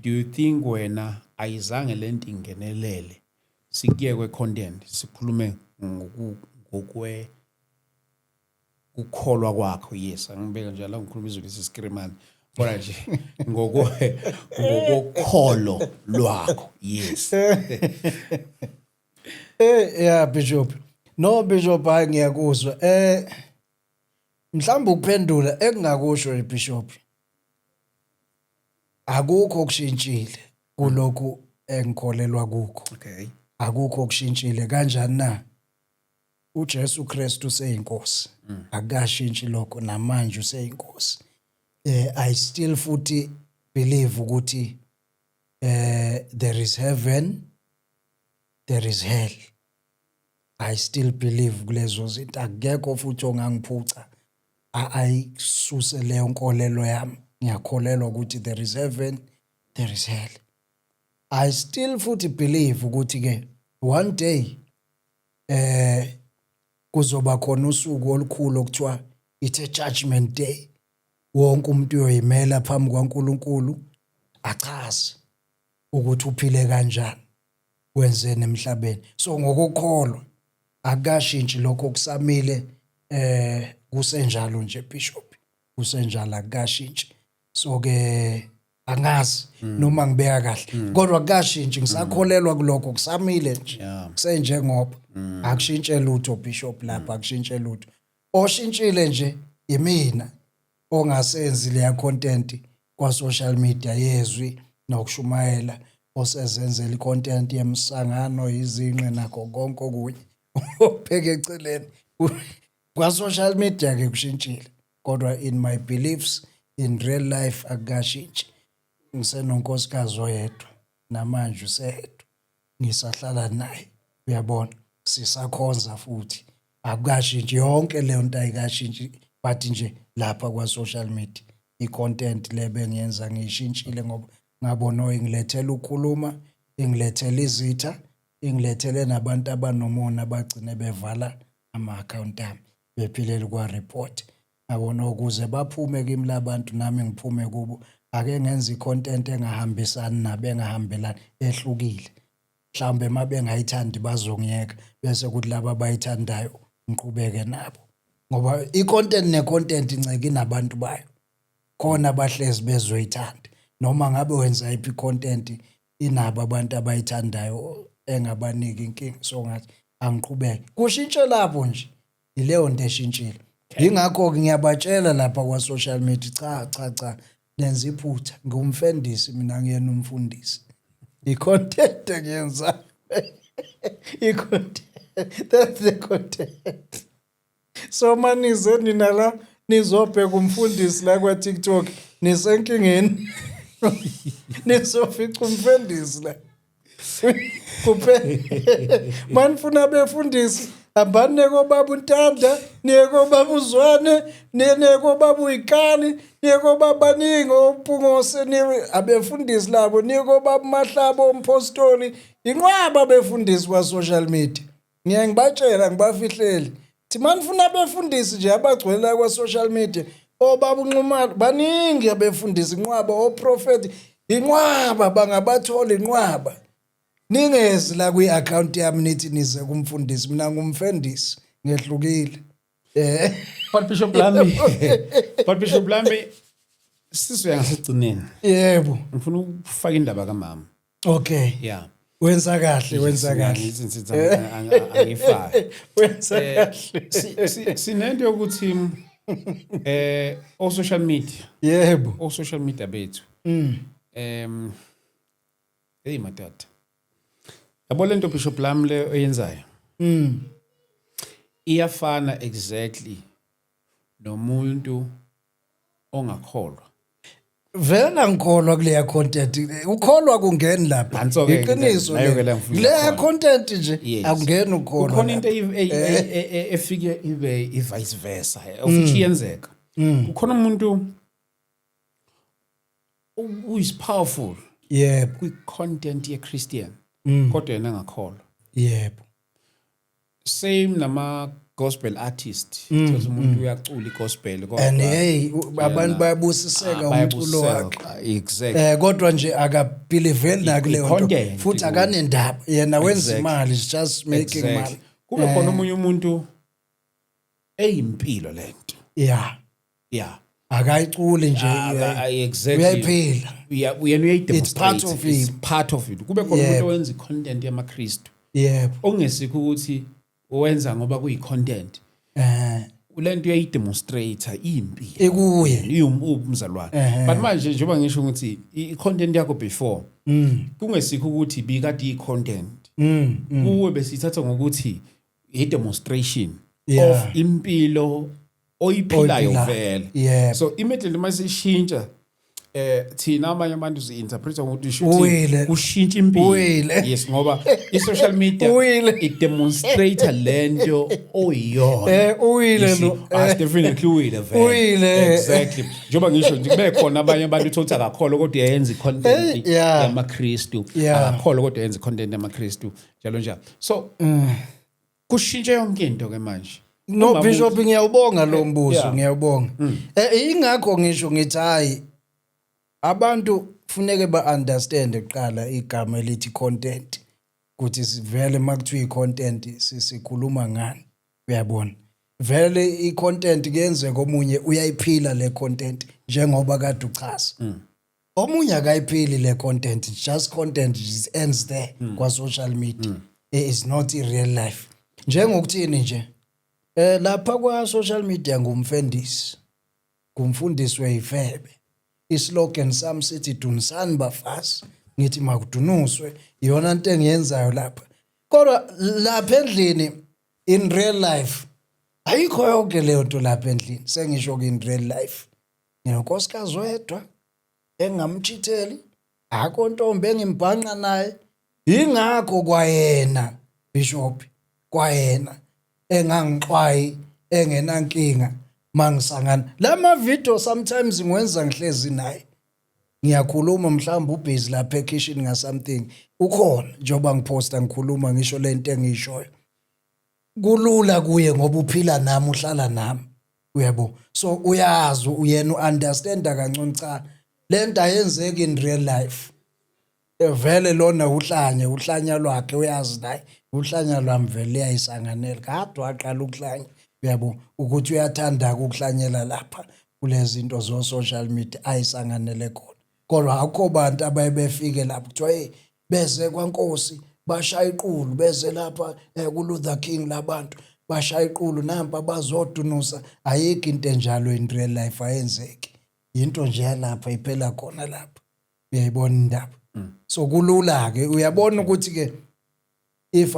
do you think wena ayizange lento ingenelele sikuye kwe-content sikhulume ukukholwa kwakho? Yes, angibeka njalo ngikhuluma izwi lesisikirimani kodwa nje ngokukholo lwakho. Yes. Yeah Bishop. No Bishop hayi ngiyakuzwa. Mhlawumbe ukuphendula engingakusho Bishop. Akukho okushintshile kulokhu engikholelwa kukho. Okay. Akukho okushintshile kanjani na? uJesu Kristu useyinkosi. Akashintshi lokho namanje useyinkosi. I still futhi believe ukuthi there is heaven, there is hell. I still believe kulezo zinto. Akekho futhi ongangiphuca ayisuse leyo nkolelo yami. Ngiyakholelwa ukuthi there is heaven, there is hell. I still futhi believe ukuthi ke one day kuzoba khona usuku olukhulu okuthiwa it's a judgment day. Wonke umuntu uyoyimela phambi kwaNkulunkulu achaze ukuthi uphile kanjani, wenzeni emhlabeni. So ngokukholwa akashintshi lokho kusamile kusenjalo nje Bishop. Kusenjalo akashintshi. So ke angazi noma ngibeka kahle kodwa akashintshi ngisakholelwa kuloko kusamile nje kusenjengoba akushintshe lutho Bishop lapha akushintshe lutho. Oshintshile nje imina ongasenzi leya content kwa social media yezwi nokushumayela osezenzela icontent yemsangano izinqe nakho konke okunye opheke eceleni kwa social media ke kushintshile kodwa in my beliefs in real life akashintshi. Ngisenonkosikazi oyedwa namanje useyedwa ngisahlala naye uyabona sisakhonza futhi akashintshi yonke leyo nto ayikashintshi but nje lapha kwa social media icontent lebe ngiyenza ngishintshile ngoba ngabona ingilethela ukukhuluma ingilethela izitha ingilethele nabantu abanomona bagcine bevala ama account ami bephilela kwa report. Ngabona ukuze baphume kimi labantu nami ngiphume kubo ake ngenza icontent engahambisani nabe engahambelani ehlukile. Mhlambe mabengayithandi bazongiyeka bese kuthi laba abayithandayo ngiqhubeke nabo ngoba icontent necontent inceke inabantu bayo. Khona abahlezi bezoyithanda noma ngabe wenza iphi content inabo abantu abayithandayo engabaniki inkingi. So ngathi angiqhubeke kushintshe lapho nje ileyo nto eshintshile. Ingakho ngiyabatshela lapha kwa social media cha nenza iphutha ngumfundisi mina ngiyena umfundisi. I-content ngiyenza i-content that's the content. So manize nina la nizobheka umfundisi la kwa TikTok nisenkingeni nizofica umfundisi la kuphela manifuna befundisi abane ko baba uNtanda niye ko baba uZwane niye ko baba uYikani niye ko baba Ningi oPungose niye abefundisi labo niye ko baba Mahlabo umpostoli inqwaba befundisi kwa social media. Ngiye ngibatshela ngibafihlele thi manifuna befundisi nje abagcwele kwa social media obaba uNxumalo baningi abefundisi inqwaba oprofeti inqwaba bangabathola inqwaba. Ningezi la kwi-account yami nithi nize kumfundisi mina ngumfundisi ngehlukile. But Bishop Lami Sisuya ngasigcineni. Yebo. Ngifuna ukufaka indaba kamama. Okay. Yeah. Wenza kahle. Angifaki. Wenza kahle. Sinento yokuthi o social media. Yebo. O social media bethu. Hey madod. Yabo lento Bishop lami le oyenzayo. Iyafana exactly nomuntu ongakholwa. Vela ngikholwa kuleya content. Ukholwa kungeni lapha. Iqiniso leya content nje akungeni ukholwa. Kukhona into efike ibe vice versa. Ofuthi yenzeka. Kukhona umuntu who is powerful. Yebo. Kwi content ye Christian. Kodwa yena engakholwa. Yebo. Same nama gospel artist. Because umuntu uyacula igospel kodwa. And hey abantu bayabusiseka umculo wakhe. Exactly. Kodwa nje akabelieve nakuleyo nto. Futhi akanendaba. Yena wenza imali, is just making money. Kube khona omunye umuntu eyimpilo lento. Yeah. Yeah. Akayiculi nje. Exactly. Uyayiphila. It's part of it. It's part of it. Kube khona umuntu owenza content yamaKristu. Yebo. Ongesikho ukuthi wenza ngoba kuyi content. Ulento uyayidemonstrate impilo. Ekuye. Umzalwane. But manje njengoba ngisho ukuthi I content yakho before. Kungesikho ukuthi bikade I content. Kuwe besithatha ngokuthi I demonstration of impilo oyiphilayo vele. So immediately masishintsha thina amanye abantu zi-interpreta ukuthi shuthi kushintsha impilo. Yes, ngoba i-social media it-demonstrata lento oyiyona. Uyile lo. Definitely uyile vele. Exactly. Njengoba ngisho nje kube khona abanye abantu uthothi akakholwa kodwa uyenza i-content yamaKristu. Akakholwa kodwa uyenza i-content yamaKristu. Njalo njalo. So kushintsha yonke into ke manje. No Bishop ngiyawubonga lo mbuzo, ngiyawubonga. Ingakho ngisho ngithi hayi abantu kufuneke ba-understand eqala igama elithi content ukuthi sivele makuthiwa i-content sikhuluma ngani, uyabona. Vele i-content kuyenzeka omunye uyayiphila le content njengoba kade uchaza. Omunye akayiphili le content, just content it ends there kwa social media. It's not in real life. Njengokuthini nje lapha kwa social media ngumfundisi weyifebe. Islogan sami sithi dunisani bafasi, ngithi makudunuswe, iyona into engiyenzayo lapha. Kodwa lapha endlini in real life ayikho yonke leyo nto lapha endlini. Sengisho in real life nginonkosikazi wedwa engamchitheli, akho ntombi engimbhanqa naye. Ingakho kwayena Bishop, kwayena engangixwayi engenankinga mangisangana. Lama video sometimes ngiwenza ngihlezi naye. Ngiyakhuluma mhlawumbe ubusy lapha ekitchen nga something. Ukhona njoba ngiposta ngikhuluma ngisho lento engiyishoyo. Kulula kuye ngoba uphila nami, uhlala nami. Uyabo. So uyazi uyena understanda kancane cha lento ayenzeki in real life. Vele lona uhlanya lwakhe uyazi naye. Uhlanya lwami vele yayisanganela. Kade waqala ukuhlanya. Uyabo ukuthi uyathanda ukuhlanyela lapha kulezi zinto zo social media ayisanganele khona. Kodwa akho bantu abayebefike lapha kuthiwa hey beze kwaNkosi bashaya iqulu, beze lapha kuLuther King labantu bashaya iqulu nampa bazodunusa. Ayikho into enjalo in real life ayenzeki. Into nje lapha iphela khona lapha. Uyayibona indaba. So kulula ke uyabona ukuthi ke if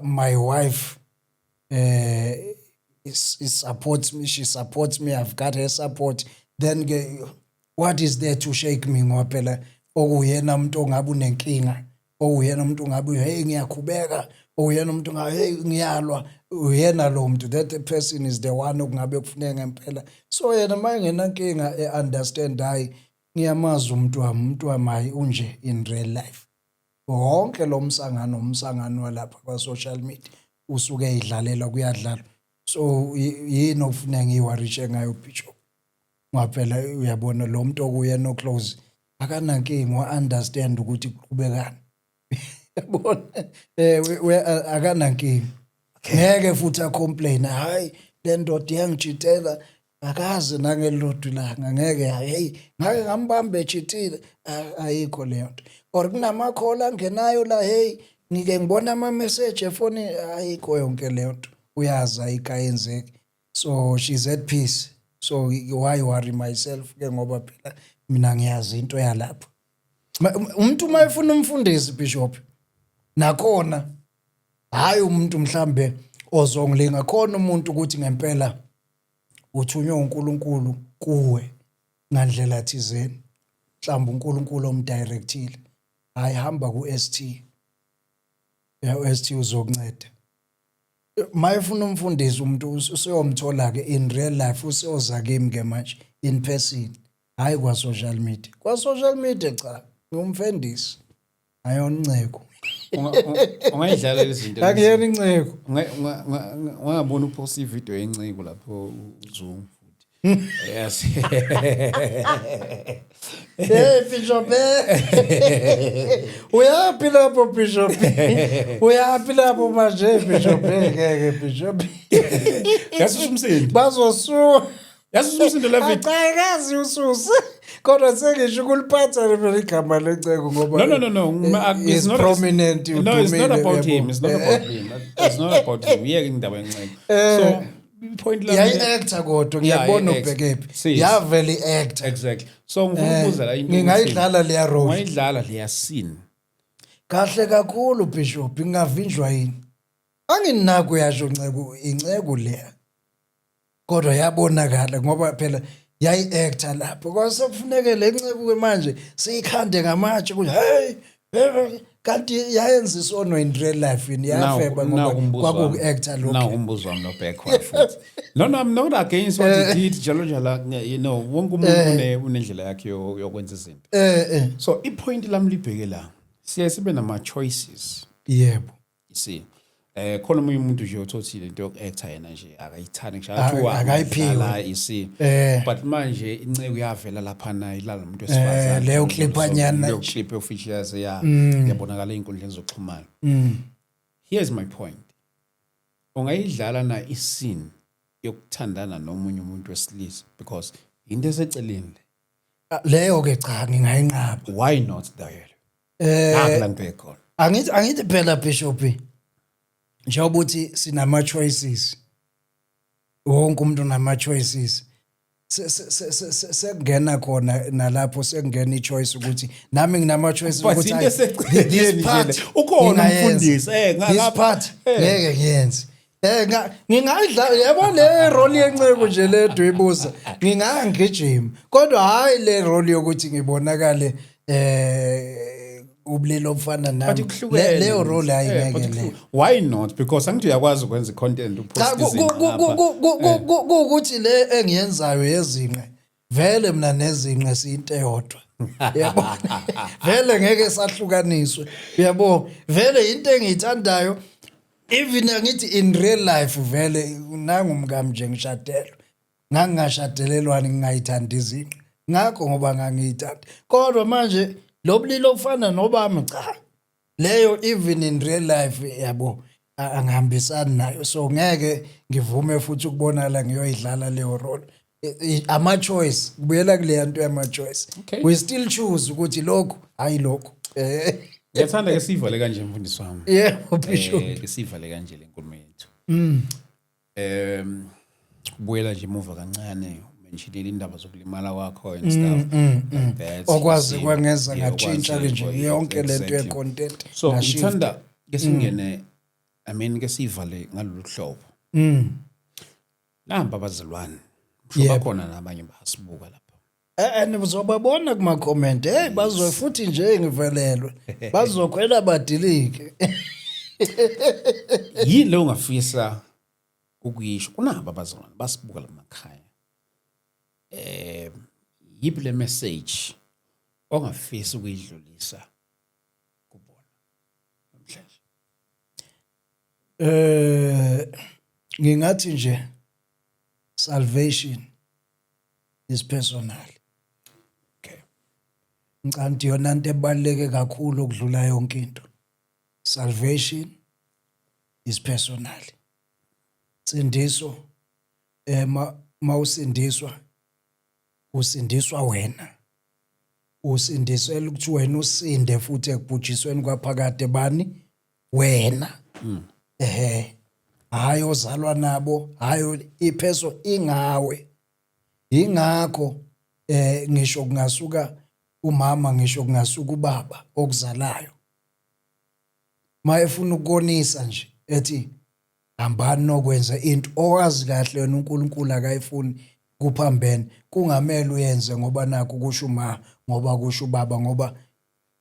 my wife supports me, she supports me, I've got her support, then what is there to shake me ngoba phela okuyena umuntu ongabe unenkinga, okuyena umuntu ongabe hey ngiyakhubeka, okuyena umuntu ngabe hey ngiyalwa, uyena lo muntu, that person is the one okungabe kufuneka ngempela. So yena mayengenankinga understand hayi ngiyamazi umuntu wami unje in real life. Wonke lo umsangano walapha kwa social media usuke idlalela kuyadlala. So yini ofuna ngiwarishe ngayo Bishop? Ngaphela uyabona lo muntu okuyena oclose akanankinga wa-understand ukuthi kuqhubekani. Yabona akanankinga. Ngeke futhi acomplain hayi le ndoda iyangijitela akaze nangelilodwa ilanga ngeke hey ngake ngambambe echithile ayikho leyo nto or kunamakhola angenayo la hey ngike ngibona ama message efoni ayikho yonke leyo nto uyazi ayikayenzeki so she's at peace so why worry myself ke ngoba phela mina ngiyazi into yalapha umuntu mayefuna umfundisi bishop nakhona hayi umuntu mhlambe ozongilinga khona umuntu ukuthi ngempela uthunywe uNkulunkulu kuwe ngandlela thizeni mhlawumbe uNkulunkulu omdirectile hayi hamba ku-ST u-ST uzokunceda mayefuna umfundisi umuntu useyomthola ke in real life useyoza kimi ke manje in person hayi kwa social media cha ngumfundisi ayoninceko ungayidlala izinto akuyena inceko ungabona upost ivideo yenciko lapho uZoom yes hey bishop uyaphi lapho bishop uyaphi lapho manje bishop ngeke bishop yasumsindo bazosu yasumsindo la video akazi ususa kodwa sengisho ukuliphatha le igama lenceko ngoba no it's not prominent no it's not about him it's not about him yeke indaba yenceko so point la yayi-actor kodwa ngiyabona ubhekephi yavele actor exactly so ngifuna ukubuza la into ngingayidlala leya role ngayidlala leya scene kahle kakhulu bishop ingavinjwa yini anginako yasho nceko inceko leya kodwa yabonakala ngoba phela yayi-actor lapho kwase kufuneke le nceko manje siyikhande ngamatshe ukuthi hey kanti yayenza isono in real life in yafeba ngoba kwaku-actor lokho now umbuzo wami nobhekwa futhi no I'm not against what he did jalo you know wonke umuntu unendlela yakhe yokwenza izinto so ipoint lami libheke la sibe nama choices yebo you see khona umuntu nje othothile into yokuactor yena nje akayithandi ngisho akayiphiwe you see but manje inceke yavela lapha na ilala umuntu wesifazane leyo clipanyana leyo clip officials yabonakala einkundleni zokuxhumana here's my point ungayidlala na iscene yokuthandana nomunye umuntu wesilisa because into eseceleni leyo ke cha ngingayinqaba why not there ngakho angithi phela bishop njengoba uthi sinama choices wonke umuntu unama choices sekungena khona nalapho sekungena ichoice ukuthi nami nginama choices ukuthi this part ukhona umfundisi this part ngeke ngiyenze ngingayidlala yabo le role yenceko nje ledwibuza ngingangijima kodwa hayi le role yokuthi ngibonakale ubulilo obufana nami leyo role ayingeke why not because angithi uyakwazi ukwenza content upost izinto ukuthi le engiyenzayo yezinqe vele mina nezinqe siyinto eyodwa yabo vele ngeke sahlukaniswe yabo vele into engiyithandayo even angithi in real life vele nangumkami nje ngishadelo ngangashadelelwani ngingayithandi izinqe ngakho ngoba ngangiyithanda kodwa manje lobulilo ofana nobami cha leyo even in real life yabo angihambisani nayo so ngeke ngivume futhi ukubonala ngiyoyidlala leyo role ama choice kubuyela kule nto yama choice we still choose ukuthi lokho hayi lokho ngiyathanda ke sivale kanje mfundisi wami yebo bishop ke sivale kanje lenkulumo yethu kubuyela nje emuva kancane mentionile indaba zokulimala kwakho and stuff okwazi kwangeza ngatshintsha nje yonke lento ye content so ngithanda ke singene I mean ke sivale ngalolu hlobo namba abazalwane mhlobo khona nabanye basibuka lapha nizobabona kuma comment hey bazwe futhi nje ngivelelwe bazokhwela badilike yini lo ungafisa ukuyisho kunaba abazalwane basibuka lamakhaya yipi le message ongafisa ukuyidlulisa kubona namhlanje ngingathi nje salvation is personal okay ngicabanga yona into ebaluleke kakhulu ukudlula yonke into salvation is personal sindiso mawusindiswa usindiswa wena. Usindisela ukuthi wena usinde futhi ekubhujisweni kwaphakade bani wena. Hayi ozalwa nabo, hayi ipeso ingawe. Ingakho ngisho kungasuka umama, ngisho kungasuka ubaba okuzalayo, mayefuna ukonisa nje ethi hambani nokwenza into owazi kahle wena uNkulunkulu akayifuni kuphambene, kungamele uyenze ngoba nakho kusho uma, ngoba kusho ubaba, ngoba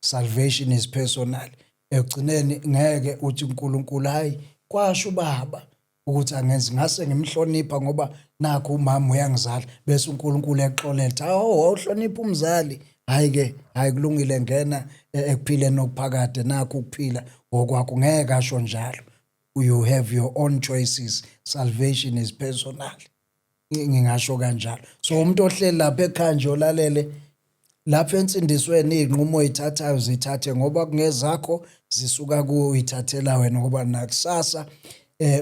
salvation is personal. Ekugcineni ngeke uthi uNkulunkulu hayi kwasho ubaba ukuthi angenzi, ngase ngimhlonipha ngoba nakho umama uyangizala, bese uNkulunkulu exolela hawo uhlonipha umzali. Hayi-ke, hayi kulungile, ngena ekuphileni okuphakade, nakho ukuphila okwakho. Ngeke asho njalo. You have your own choices. Salvation is personal. Ngingasho kanjalo. So umuntu ohleli lapha ekhaya nje olalele lapha ensindisweni, iy'nqumo oyithathayo zithathe ngoba kungezakho, zisuka kuwe, uyithathela wena ngoba nakusasa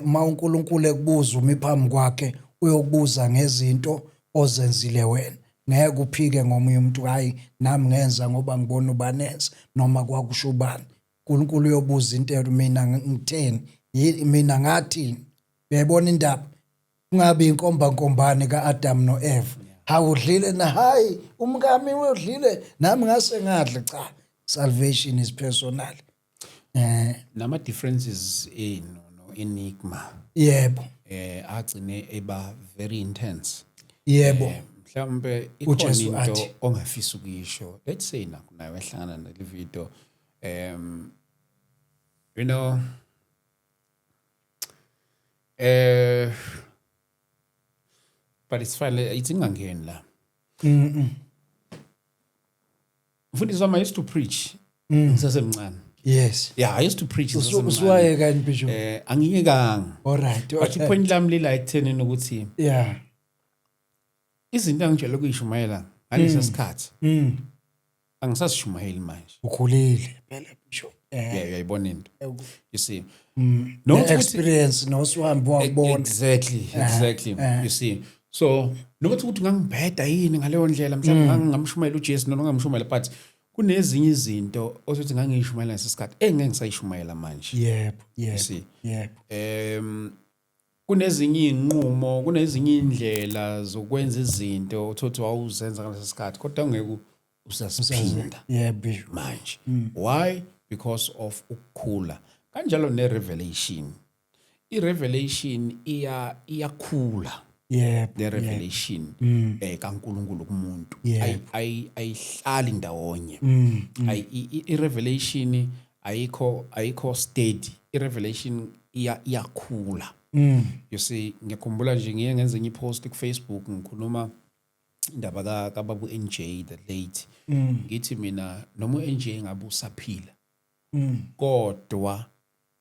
uma uNkulunkulu ekubuza umi phambi kwakhe uyokubuza ngezinto ozenzile wena. Ngeke uphike ngomunye umuntu hayi nami ngenza ngoba ngibona ubanenza noma kwakusho ubani. uNkulunkulu uyobuza into mina ngitheni, mina ngathini. Uyayibona indaba? Kungabi inkomba nkombane kaAdam noEva. Hawudlile na, hayi umkami udlile nami ngase ngadle. Cha, salvation is personal. Nama differences no enigma. Yebo. Agcine eba very intense. Yebo. Mhlawumbe ikhona into ongafisa ukuyisho. Let's say naye wahlangana nale video you know but it's fine, it's ingangeni la. Mfundisi wami, I used to preach ngisasemncane. Yes. Yeah, I used to preach ngisasemncane. Uswayeka yini Bishop? Angiyekanga. All right. But ipoint lami lila ekuthenini ukuthi yeah, izinto angijwayele ukuyishumayela ngalesa sikhathi angisasishumayeli manje. ukhulile phela Bishop. Yeah, uyayibona into. You see. No experience no swambi wakubona. Exactly. You see. So noma ukuthi ngangibheda yini ngaleyo ndlela, mhlawumbe ngangamshumayela uJesu noma ngamshumayela, but kunezinye izinto osothi ngangiyishumayela ngesikhathi engeke ngisayishumayela manje. Yebo. You see. Yebo. Kunezinye inqumo, kunezinye indlela zokwenza izinto othothi wawuzenza ngaleso sikhathi kodwa ngeke usasiphinda. Yeah, Bishop. Manje. Why? Because of ukukhula. Kanjalo ne-revelation. I-revelation iyakhula. Yeah. The revelation kaNkulunkulu kumuntu ayihlali ndawonye. I-revelation ayikho steady. I-revelation iyakhula. You see, ngiyakhumbula nje ngiye ngenze enye ipost ku Facebook ngikhuluma indaba kaBaba NJ the late. Ngithi mina noma uNJ ngabe usaphila. Kodwa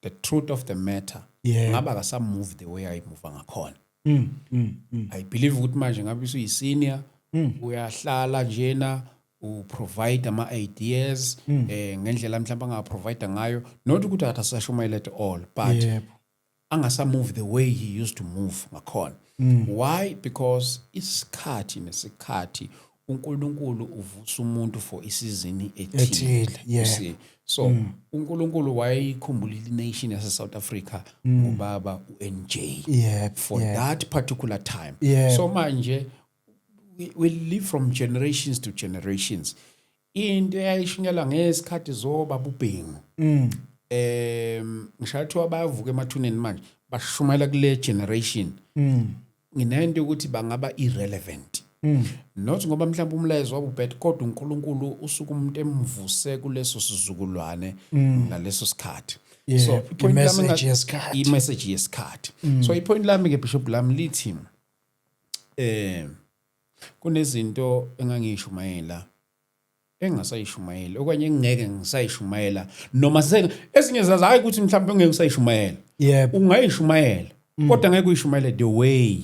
the truth of the matter ngaba akasamove the way I move ngakhona. I believe ukuthi manje ngabe usuyisenior, uyahlala njena uprovide ama ideas ngendlela mhlawumbe angaprovide ngayo, not ukuthi athasashumayela at all, but angasamove the way he used to move ngakhona. Why? Because isikhathi nesikhathi uNkulunkulu uvusa umuntu for isizini ethile. So uNkulunkulu wayikhumbulile ination yase South Africa ngubaba uNJ for that particular time. So manje we live from generations to generations. Into eyayishunyelwa ngesikhathi zobaba uBhengu. Ngishathi abavuka emathuneni manje bashumayela kule generation. Nginento ukuthi bangaba irrelevant. Not ngoba mhlawumbe umlayezo wabo bad, kodwa uNkulunkulu usuka umuntu emvuse kuleso sizukulwane ngaleso sikhathi. So i-message yesikhathi. So ipoint lami ke Bishop lami lithi kunezinto engangishumayela engasayishumayela okanye ngeke ngisayishumayela noma ezinye zazi hayi ukuthi mhlawumbe ngeke ngisayishumayela. Ungayishumayela kodwa ngeke uyishumayele the way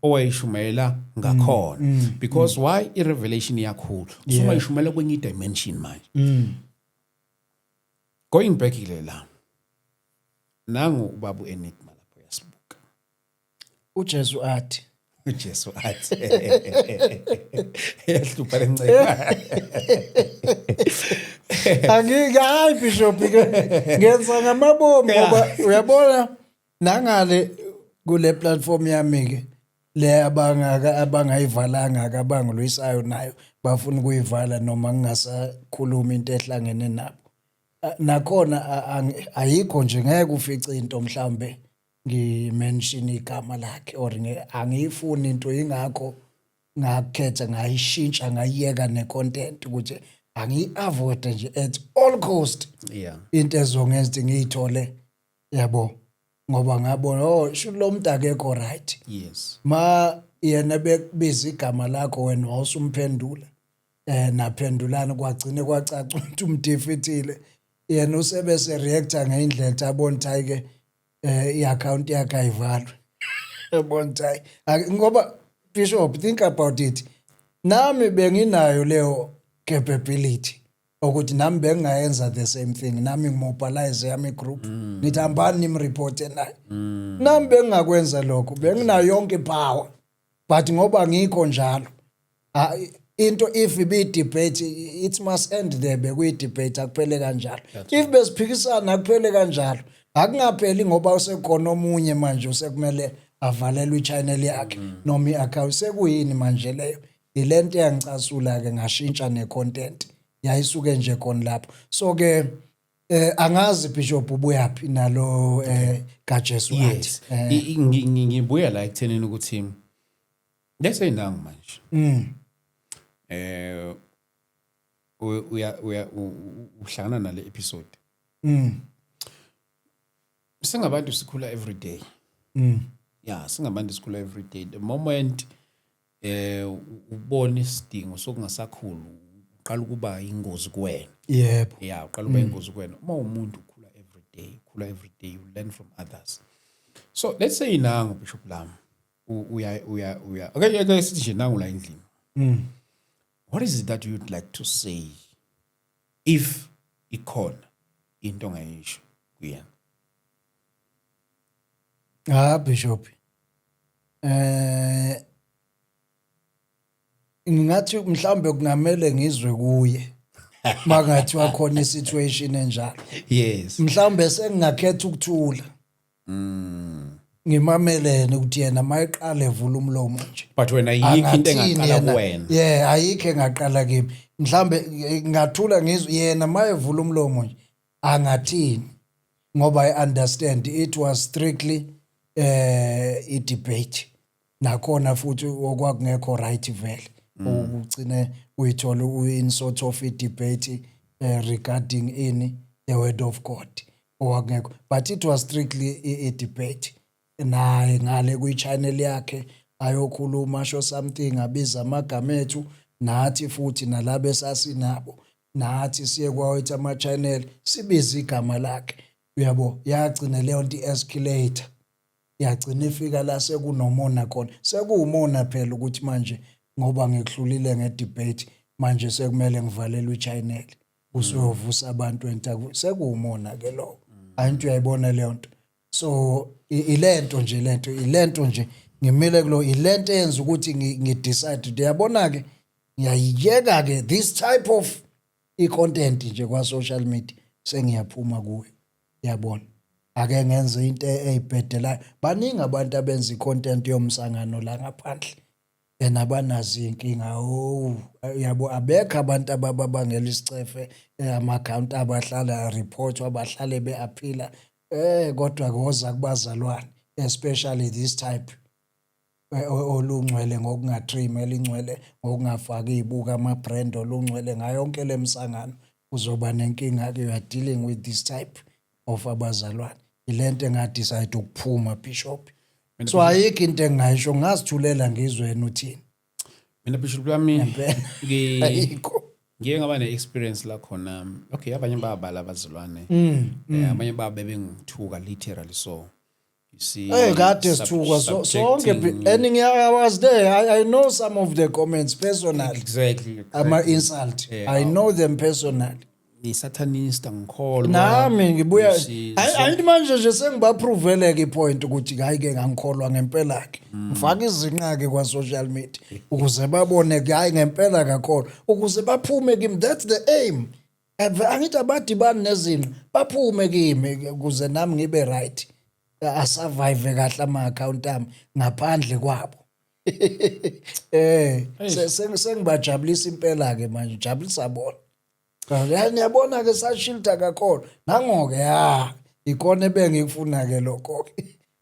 owayishumayela ngakhona. Because why? I-revelation yakhulu usuma yishumayela kwenye dimension manje. Going back ile la nangu ubaba uEnigma lapho yasibuka uJesu athi uJesu athi yahlupha lenceba. Hayi Bishop ngenza ngamabomu ngoba uyabona nangale kule platform yami ke le abangayivalanga abangulwisayo nayo bafuna ukuyivala noma ngingasakhuluma into ehlangene nabo. Nakhona ayikho nje ngeke ufice into mhlambe ngimention igama lakhe or angiyifuni into ingakho ngakhetha ngayishintsha ngayiyeka necontent ukuthi angiyi-avoid nje at all cost. Yeah. Into ezongenza ukuthi ngiyithole yabo ngoba ngabona sho lo muntu akekho right. Yes. Ma yena bekubiza igama lakho wena wawusumphendula naphendulana kwagcine kwacaca ukuthi umdefeatile yena usebese reactor ngeindlela tabona ukuthi ke i-account yakhe ayivalwe. Yabona ukuthi ngoba Bishop think about it. Nami benginayo leyo capability ukuthi nami bengayenza the same thing nami ngimobilize yami group nithi hambani nimreporte naye. Nami bengakwenza lokho benginayo yonke power but ngoba ngikho njalo into if ibe debate it must end there bekuyi debate akuphele kanjalo. If besiphikisana akuphele kanjalo akungapheli ngoba usekhona omunye manje usekumele avalelwe i-channel yakhe noma i-account sekuyini manje leyo. Ilento yangicasula ke ngashintsha necontent yayisuke nje khona lapho. So ke angazi Bishop ubuyapi nalo kaJesu athi. Ngibuya la ekuthenini ukuthi let's nangu manje. Uhlangana nale episode. Singabantu sikhula every day. Yeah, singabantu sikhula every day. The moment ubona isidingo sokungasakhulu uqala ukuba ingozi kuwena. Yebo. Yeah, uqala ukuba ingozi kuwena. Uma umuntu ukhula every day, you learn from others. So let's say nangu Bishop Lami uya okay sithi nje nangu la endlini. What is it that you'd like to say if ikhona into ongayisho kuyena? Bishop ngingathi mhlambe kungamele ngizwe kuye mangathi wakhona isituation enjalo. Yes. Mhlambe sengingakhetha ukuthula. Ngimamelene ukuthi yena mayiqala evula umlomo nje. But wena ayikho into engaqala kuwena. Yeah, ayikho engaqala kimi. Mhlambe ngathula ngizwe yena mayevula umlomo nje angathini ngoba I understand it was strictly I debate. Nakhona futhi okwakungekho right vele. Ugcine uyithola in sort of a debate regarding the word of God. Okwakungekho. But it was strictly a debate. Naye ngale kwi-channel yakhe ayokhuluma sho something abiza amagama ethu nathi futhi nalabo esasinabo nathi siye kwawethu ama-channel sibiza igama lakhe. Uyabo yagcina leyo nto i-escalator yagcina ifika la sekunomona khona sekuwumona phela ukuthi manje ngoba ngikuhlulile ngedebate manje sekumele ngivalelwe i-channel usuyovusa abantu entaku sekuwumona ke lo ayinto uyayibona leyo nto. So ilento nje ngimile kulo ilento yenza ukuthi ngidecide uyabona ke ngiyayiyeka ke this type of i-content nje kwa social media sengiyaphuma kuwe yabona ake ngenze into eyibhedelayo. Baningi abantu abenza i-content yomsangano la ngaphandle nabanazi inkinga yabo abekho abantu ababangela isicefe ama-account abahlala report abahlale beaphila kodwa koza kubazalwane especially this type olungcwele ngokungatrim elingcwele ngokungafaki izibuka ama-brand olungcwele ngayo yonke lemsangano uzoba nenkinga ke you are dealing with this type of abazalwane. Ilento engadecide ukuphuma Bishop. So ayikho into engayisho ngazithulela ngizwe yena uthini. Mina Bishop Lami ayikho. Ngiye ngaba ne-experience la khona. Okay, abanye babala abazalwane. Abanye babe bengithuka literally so. You see. Kade sithuka sonke and I was there. I know some of the comments personally. Exactly. Ama insult. I know them personally. isatanist angikholwa. Nami ngibuya You see, ayithi manje nje sengibapproveleke ipoint ukuthi hayi ke ngangikholwa ngempela ke. Ngifaka izinqa ke kwa social media ukuze babone ke hayi ngempela kakholwa ukuze baphume kimi. That's the aim. Angithi abadibani nezinqa baphume kimi ukuze nami ngibe right. Asurvive kahle ama account ami ngaphandle kwabo. Sengibajabulisa impela ke manje jabulisa bona. Ngiyabona ke sashilda kakhulu nangoke ikona ebengikufuna ke lokho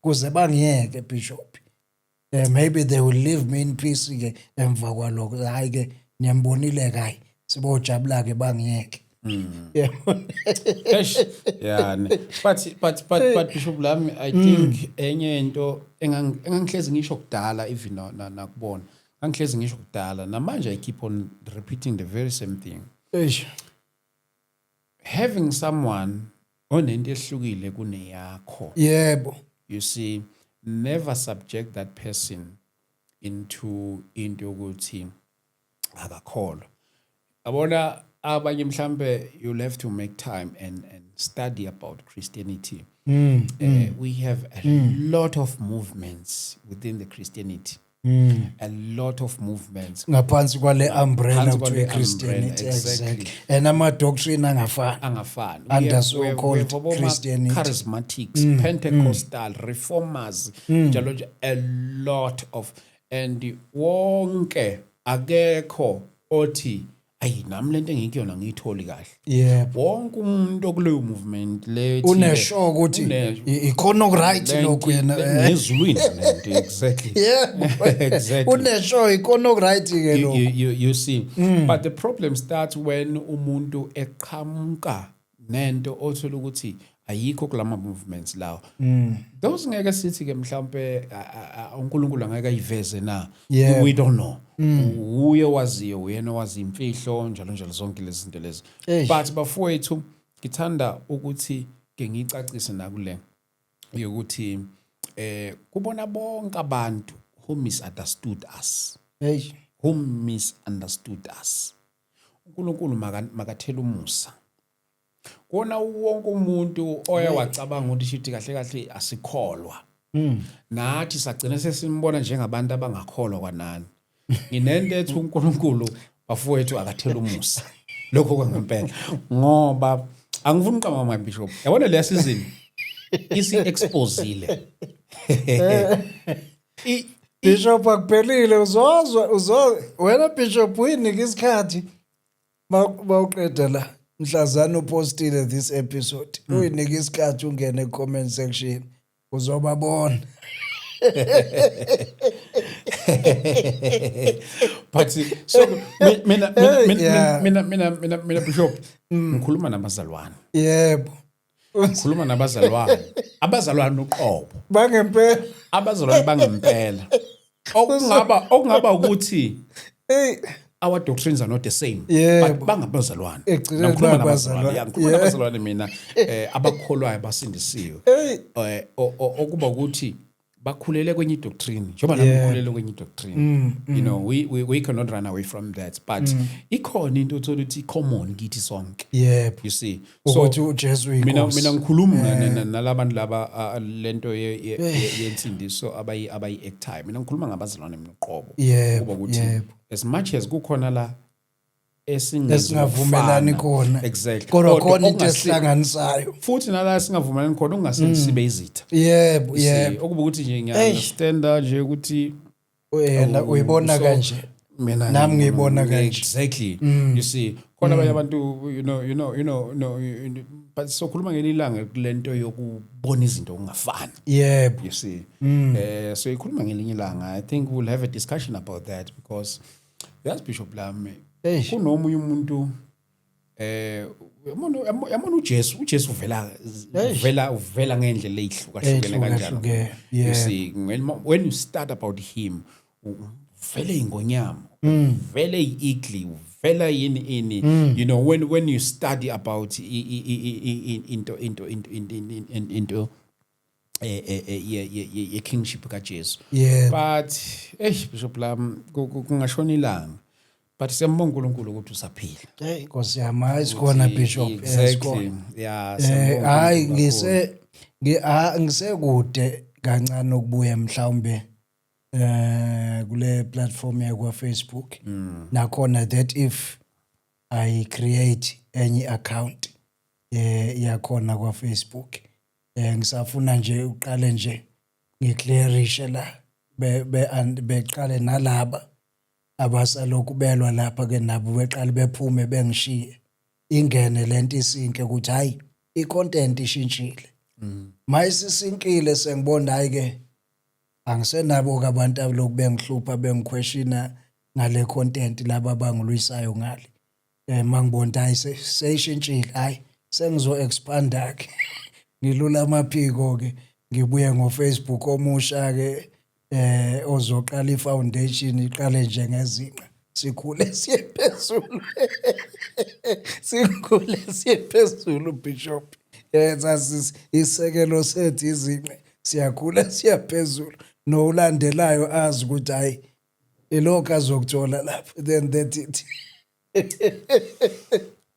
kuze bangiyeke Bishop. Maybe they will leave me in peace ke emva kwalokho. Hayi ke niyambonile kayi sibojabula ke bangiyeke. yeah, but Bishop lami I think enye into engangihlezi ngisho kudala even nakubona. Ngangihlezi ngisho kudala namanje I keep on repeating the very same thing. Having someone onento ehlukile kuneyakho. Yebo. You see, never subject that person into ukuthi akakholwa. Abona abanye mhlambe you'll have to make time and study about Christianity. We have a lot of movements within the Christianity. A lot of movements ngaphansi kwale umbrella of Christianity. Exactly. And ama doctrine angafani under so called Christianity, charismatics, Pentecostal, reformers, a lot of, and wonke akekho othi ayi nami lento engikuyona ngiyitholi kahle. Yebo. Wonke umuntu okuleyo movement lethi unesho ukuthi ikhona right lokho yena ngezulwini lento exactly. Exactly. Unesho ikhona right ke lokho. You see, but the problem starts when umuntu eqhamuka nento othola ukuthi ayikho kulama movements lawo. Those ngeke sithi ke mhlambe uNkulunkulu angeke ayiveze na. We don't know. Uye waziyo uyena wazi imfihlo njalo zonke lezi zinto lezi. But bafowethu ngithanda ukuthi ke ngicacise nakule yokuthi kubona bonke abantu who misunderstood us. Who misunderstood us. uNkulunkulu makathela umusa. Kona wonke umuntu oyawacabanga ukuthi shithi kahle kahle asikholwa. Nathi sagcina sesimbona njengabantu abangakholwa kwanani. Nginento ethi uNkulunkulu bafowethu akathela umusa. Lokho kwangempela. Ngoba angifuni uqamba my Bishop. Yabona leya season isi exposile. Bishop akuphelile uzozwa wena Bishop uyinika isikhathi bawuqeda la. Mhlazana upostile this episode. Uyinika isikhathi ungene comment section uzobabona. But so mina Bishop ngikhuluma nabazalwane. Yebo. Ngikhuluma nabazalwane. Abazalwane uqobo. Bangempela. Abazalwane bangempela. Okungaba ukuthi our doctrines are not the same, but bangabazalwane. Ngikhuluma nabazalwane mina abakholwayo abasindisiwe. Okuba ukuthi bakhulele kwenye doctrine njengoba nami ngikhulele kwenye doctrine. You know, we cannot run away from that, but ikhona into othola ukuthi common kithi sonke. You see, so mina ngikhuluma nalabantu laba lento yensindiso abayi active. Mina ngikhuluma ngabazalwane mina uqobo kuba ukuthi as much as kukhona la esingavumelani khona. Exactly. Kodwa khona into esihlanganisayo. Futhi nala singavumelani khona ungasenzi sibe izitha. Yebo. Okuba ukuthi nje ngiyaunderstand nje ukuthi wena uyibona kanje. Mina nami ngiyibona kanje. Exactly. You see, khona abanye abantu you know but sokhuluma ngelilanga kulento yokubona izinto ungafani. Yebo. You see. So ikhuluma ngelinye ilanga. I think we'll have a discussion about that because yes Bishop lami kunomunye umuntu yamona uJesu uvela ngendlela ezihlukahlukene kanjalo. You see, when you start about him vele ingonyama vele iigli vela yini you know when you study about into ye kingship kaJesu. But Bishop lam kungashona ilanga but siyambonga uNkulunkulu ukuthi usaphila. Hey Nkosi yami, hayi sikhona Bishop. Exactly. Yeah, Hayi ngisekude kancane ukubuya mhlawumbe kule platform yakwa Facebook. Nakhona that if I create any account yakhona kwa Facebook, ngisafuna nje uqale nje ngiclearishe la beqale nalaba abasalokhu belwa lapha ke nabo beqale bephume bengishiye ingene lento isinke ukuthi hayi icontent ishintshile. Mayisisinkile sengibona hayi ke angisenabo abantu abaloku bengihlupha bengiquestiona ngale content laba bangilwisayo ngale. Mangibona hayi seyishintshile, hayi sengizo expanda ke ngilula amaphiko ke ngibuye ngoFacebook omusha ke ozoqala ifoundation iqale nje ngezinqa sikhule siye phezulu. Sikhule siye phezulu Bishop. Sasi isekelo sethu izinqa siyakhula siyaphezulu no ulandelayo azi ukuthi hayi ilokho azokuthola lapha then that it.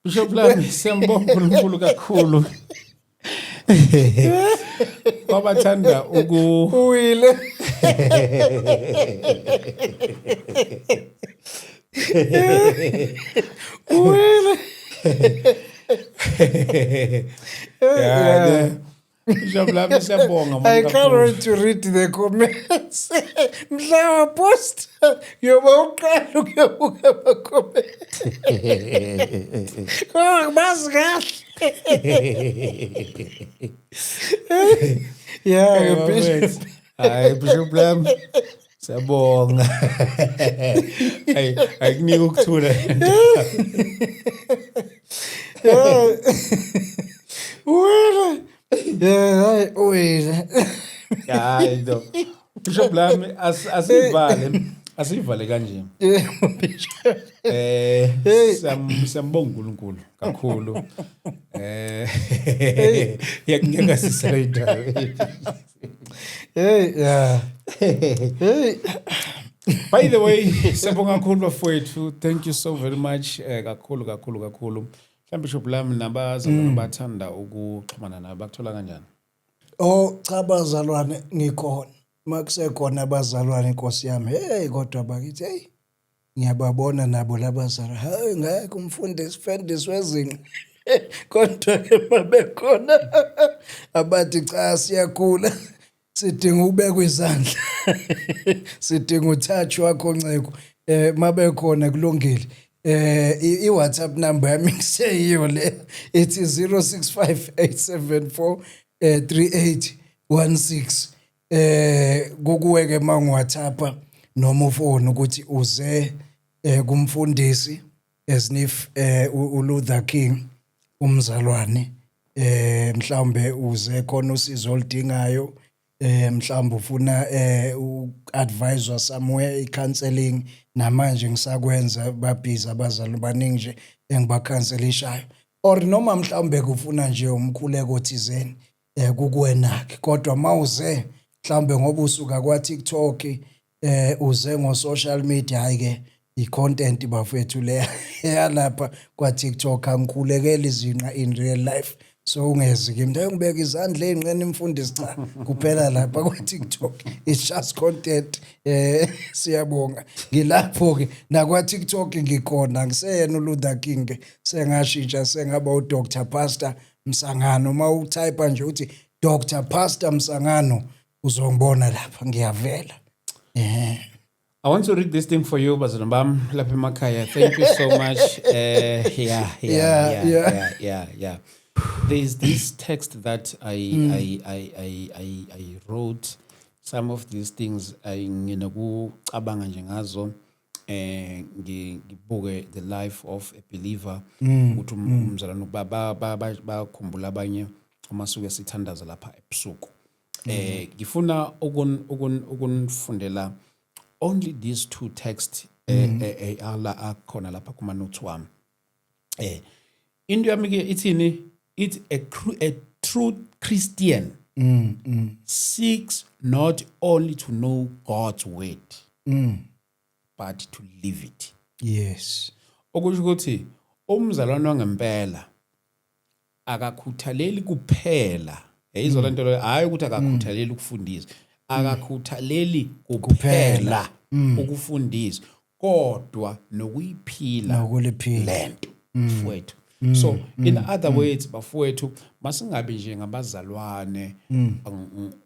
Bishop Lami siyambonga uNkulunkulu kakhulu. Babathanda uwile. Uwile. Yeah. Bishop Lami siyabonga. I can't wait to read the comments. Mhla post yoba uqala ukuyobuka ama comments. Bazi kahle. Yeah, Bishop. Hayi Bishop Lami siyabonga. Ayikunike ukuthula. Uwile. Yeah, uwile. Hayi do. Bishop Lami asivale kanje. Siyambonga uNkulunkulu kakhulu. Yakungeka sisayida. Hey, yeah. Hey. By the way, siyabonga kakhulu bafowethu. Thank you so very much. Kakhulu. Bishop Lami nabazalwane bathanda ukuxhumana nabo bakuthola kanjani? Oh, cha bazalwane ngikhona. Makusekhona abazalwane Nkosi yami. Hey kodwa bakithi hey ngiyababona nabo labazalwane. Hayi ngeke umfundisi wezinqa. Kodwa ke mabekhona abathi cha siyakhula. Sidinga ubekwe izandla. Sidinga utouch wakho Nceko. Mabekhona kulungile. I-WhatsApp number yami ngiseyiyo le ethi 0658743816. Kukuweke mangiwhatsappa noma ufone ukuthi uze kumfundisi as uLuther King umzalwane mhlawumbe uze khona usizo oludingayo mhlawumbe ufuna uadvisor somewhere i-counseling namanje ngisakwenza babhizi abazali baningi nje engibakhanselishayo or noma mhlawumbe kufuna nje umkhuleko othizeni kukuwena ke kodwa mawuze mhlawumbe ngoba usuka kwa TikTok uze ngo social media hayi ke i-content bafethu le yalapha kwa TikTok angikhulekela izinqa in real life. So ungezi ke mntana ngibeka izandla enqeni imfundisi cha kuphela lapha kwa TikTok it's just content. Siyabonga ngilapho ke na kwa TikTok ngikhona ngiseyena uLuther King sengashintsha sengaba uDr Pastor Msangano. Uma utype nje uthi Dr Pastor Msangano uzongibona lapha ngiyavela. I want to read this thing for you, Bazalambam lapha emakhaya. Thank you so much. Yeah. There's this text that I wrote. Some of these things nginakucabanga nje ngazo ngibuke the life of a believer ukuthi umzalwane bakhumbula abanye amasuku esithandaza lapha ebusuku. Ngifuna ukunifundela only these two texts ala akhona lapha kuma notes wami. Into yami ke ithini? It's a true Christian seeks not only to know God's word but to live it. Yes. Okusho ukuthi umzalwane wangempela akakhuthaleli kuphela. Yizona lento leyo, hayi ukuthi akakhuthaleli ukufundisa. Akakhuthaleli kuphela ukufundisa kodwa nokuyiphila Nokuliphila. lento mfowethu. So in other words bafowethu masingabe nje ngabazalwane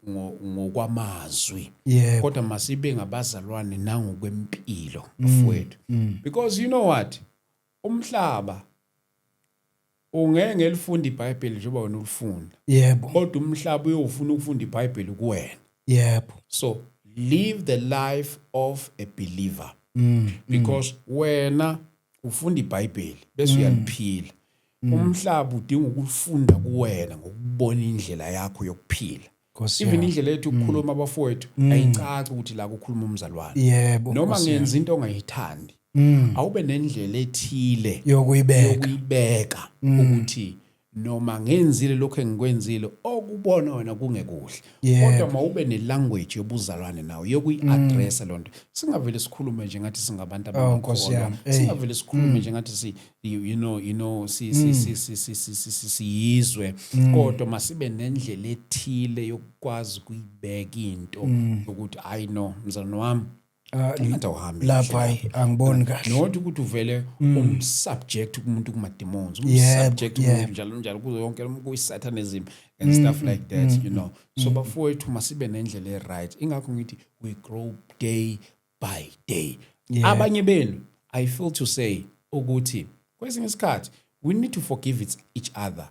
ngokwamazwi Yebo. kodwa masibe ngabazalwane nangokwempilo mfowethu. Because you know what, umhlaba ungeke elifunda iBhayibheli njengoba wena ulifunda Yebo. kodwa umhlaba uyofuna ukufunda iBhayibheli kuwena. Yebo. So live the life of a believer because wena ufunda iBhayibheli bese uyaliphila. Umhlaba udinga ukufunda kuwena ngokubona indlela yakho yokuphila. Even indlela yethu ukukhuluma abafowethu ayicaci ukuthi la kukhuluma umzalwane. Yebo. Noma ngenza into ongayithandi awube nendlela ethile Yokuyibeka. ukuthi noma ngenzile lokho engikwenzile okubona wena kungekuhle Yebo. kodwa mawube nelanguage yobuzalwane nawe yokuyi-addressa lonto. Singavele sikhulume nje ngathi singabantu Nkosi abakholwa. yami. Singavele sikhulume nje ngathi siyizwe kodwa masibe nendlela ethile yokwazi ukuyibeka into ukuthi I know mzalwane wami ngathi awuhambi Lapha angiboni kahle. not ukuthi uvele subject kumuntu kuma demons subject kumuntu njalo kuzo yonke kuyi-satanism and stuff like that you know. So bafowethu masibe nendlela e-right ingakho ngithi we grow day by day. Abanye benu I feel to say ukuthi kwesinye isikhathi we need to forgive each other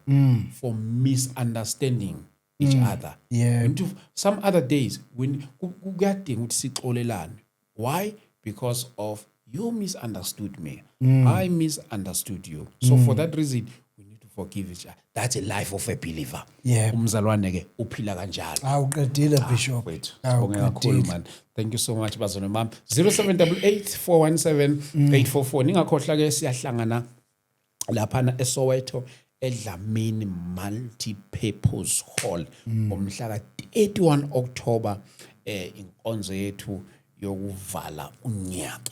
for misunderstanding each other. Yeah. Some other days when kuyadinga ukuthi sixolelane. Why? Because of you misunderstood me. I misunderstood you. So for that reason, we need to forgive each other. That's a life of a believer. Yeah. Umzalwane ke uphila kanjalo. Awuqedile Bishop. Wait. Sibonge kakhulu man. Thank you so much bazalwane bami. 0788417844. Ningakhohlwa ke siyahlangana laphana eSoweto eDlamini Multi-Purpose Hall ngomhla ka-31 October inkonzo yethu yokuvala unyaka.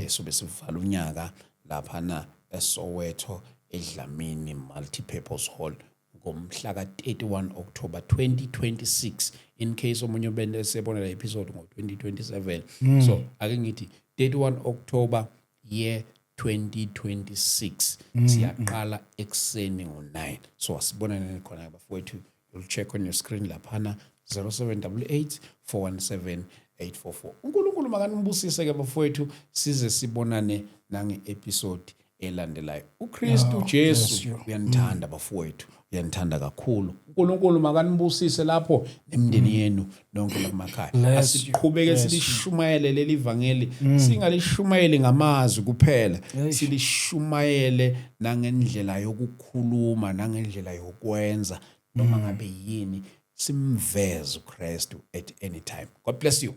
Sobe sivala unyaka laphana eSoweto eDlamini Multi-Purpose Hall ngomhla ka-31 October 2026 in case omunye ubende sebona la episode ngo-2027. So ake ngithi 31 October year 2026 siyaqala ekseni ngo-9. So asibonane khona bafowethu. You'll check on your screen laphana 0788417844. uNkulunkulu makanibusise ke bafowethu size sibonane nange-episode elandelayo. uKristu Jesu uyanithanda bafowethu, uyanithanda kakhulu. uNkulunkulu makanibusise lapho nemndeni yenu nonke lamakhaya. Asiqhubeke silishumayele leli ivangeli, singalishumayele ngamazwi kuphela, silishumayele nangendlela yokukhuluma nangendlela yokwenza noma ngabe yini simveze uKristu at any time. God bless you.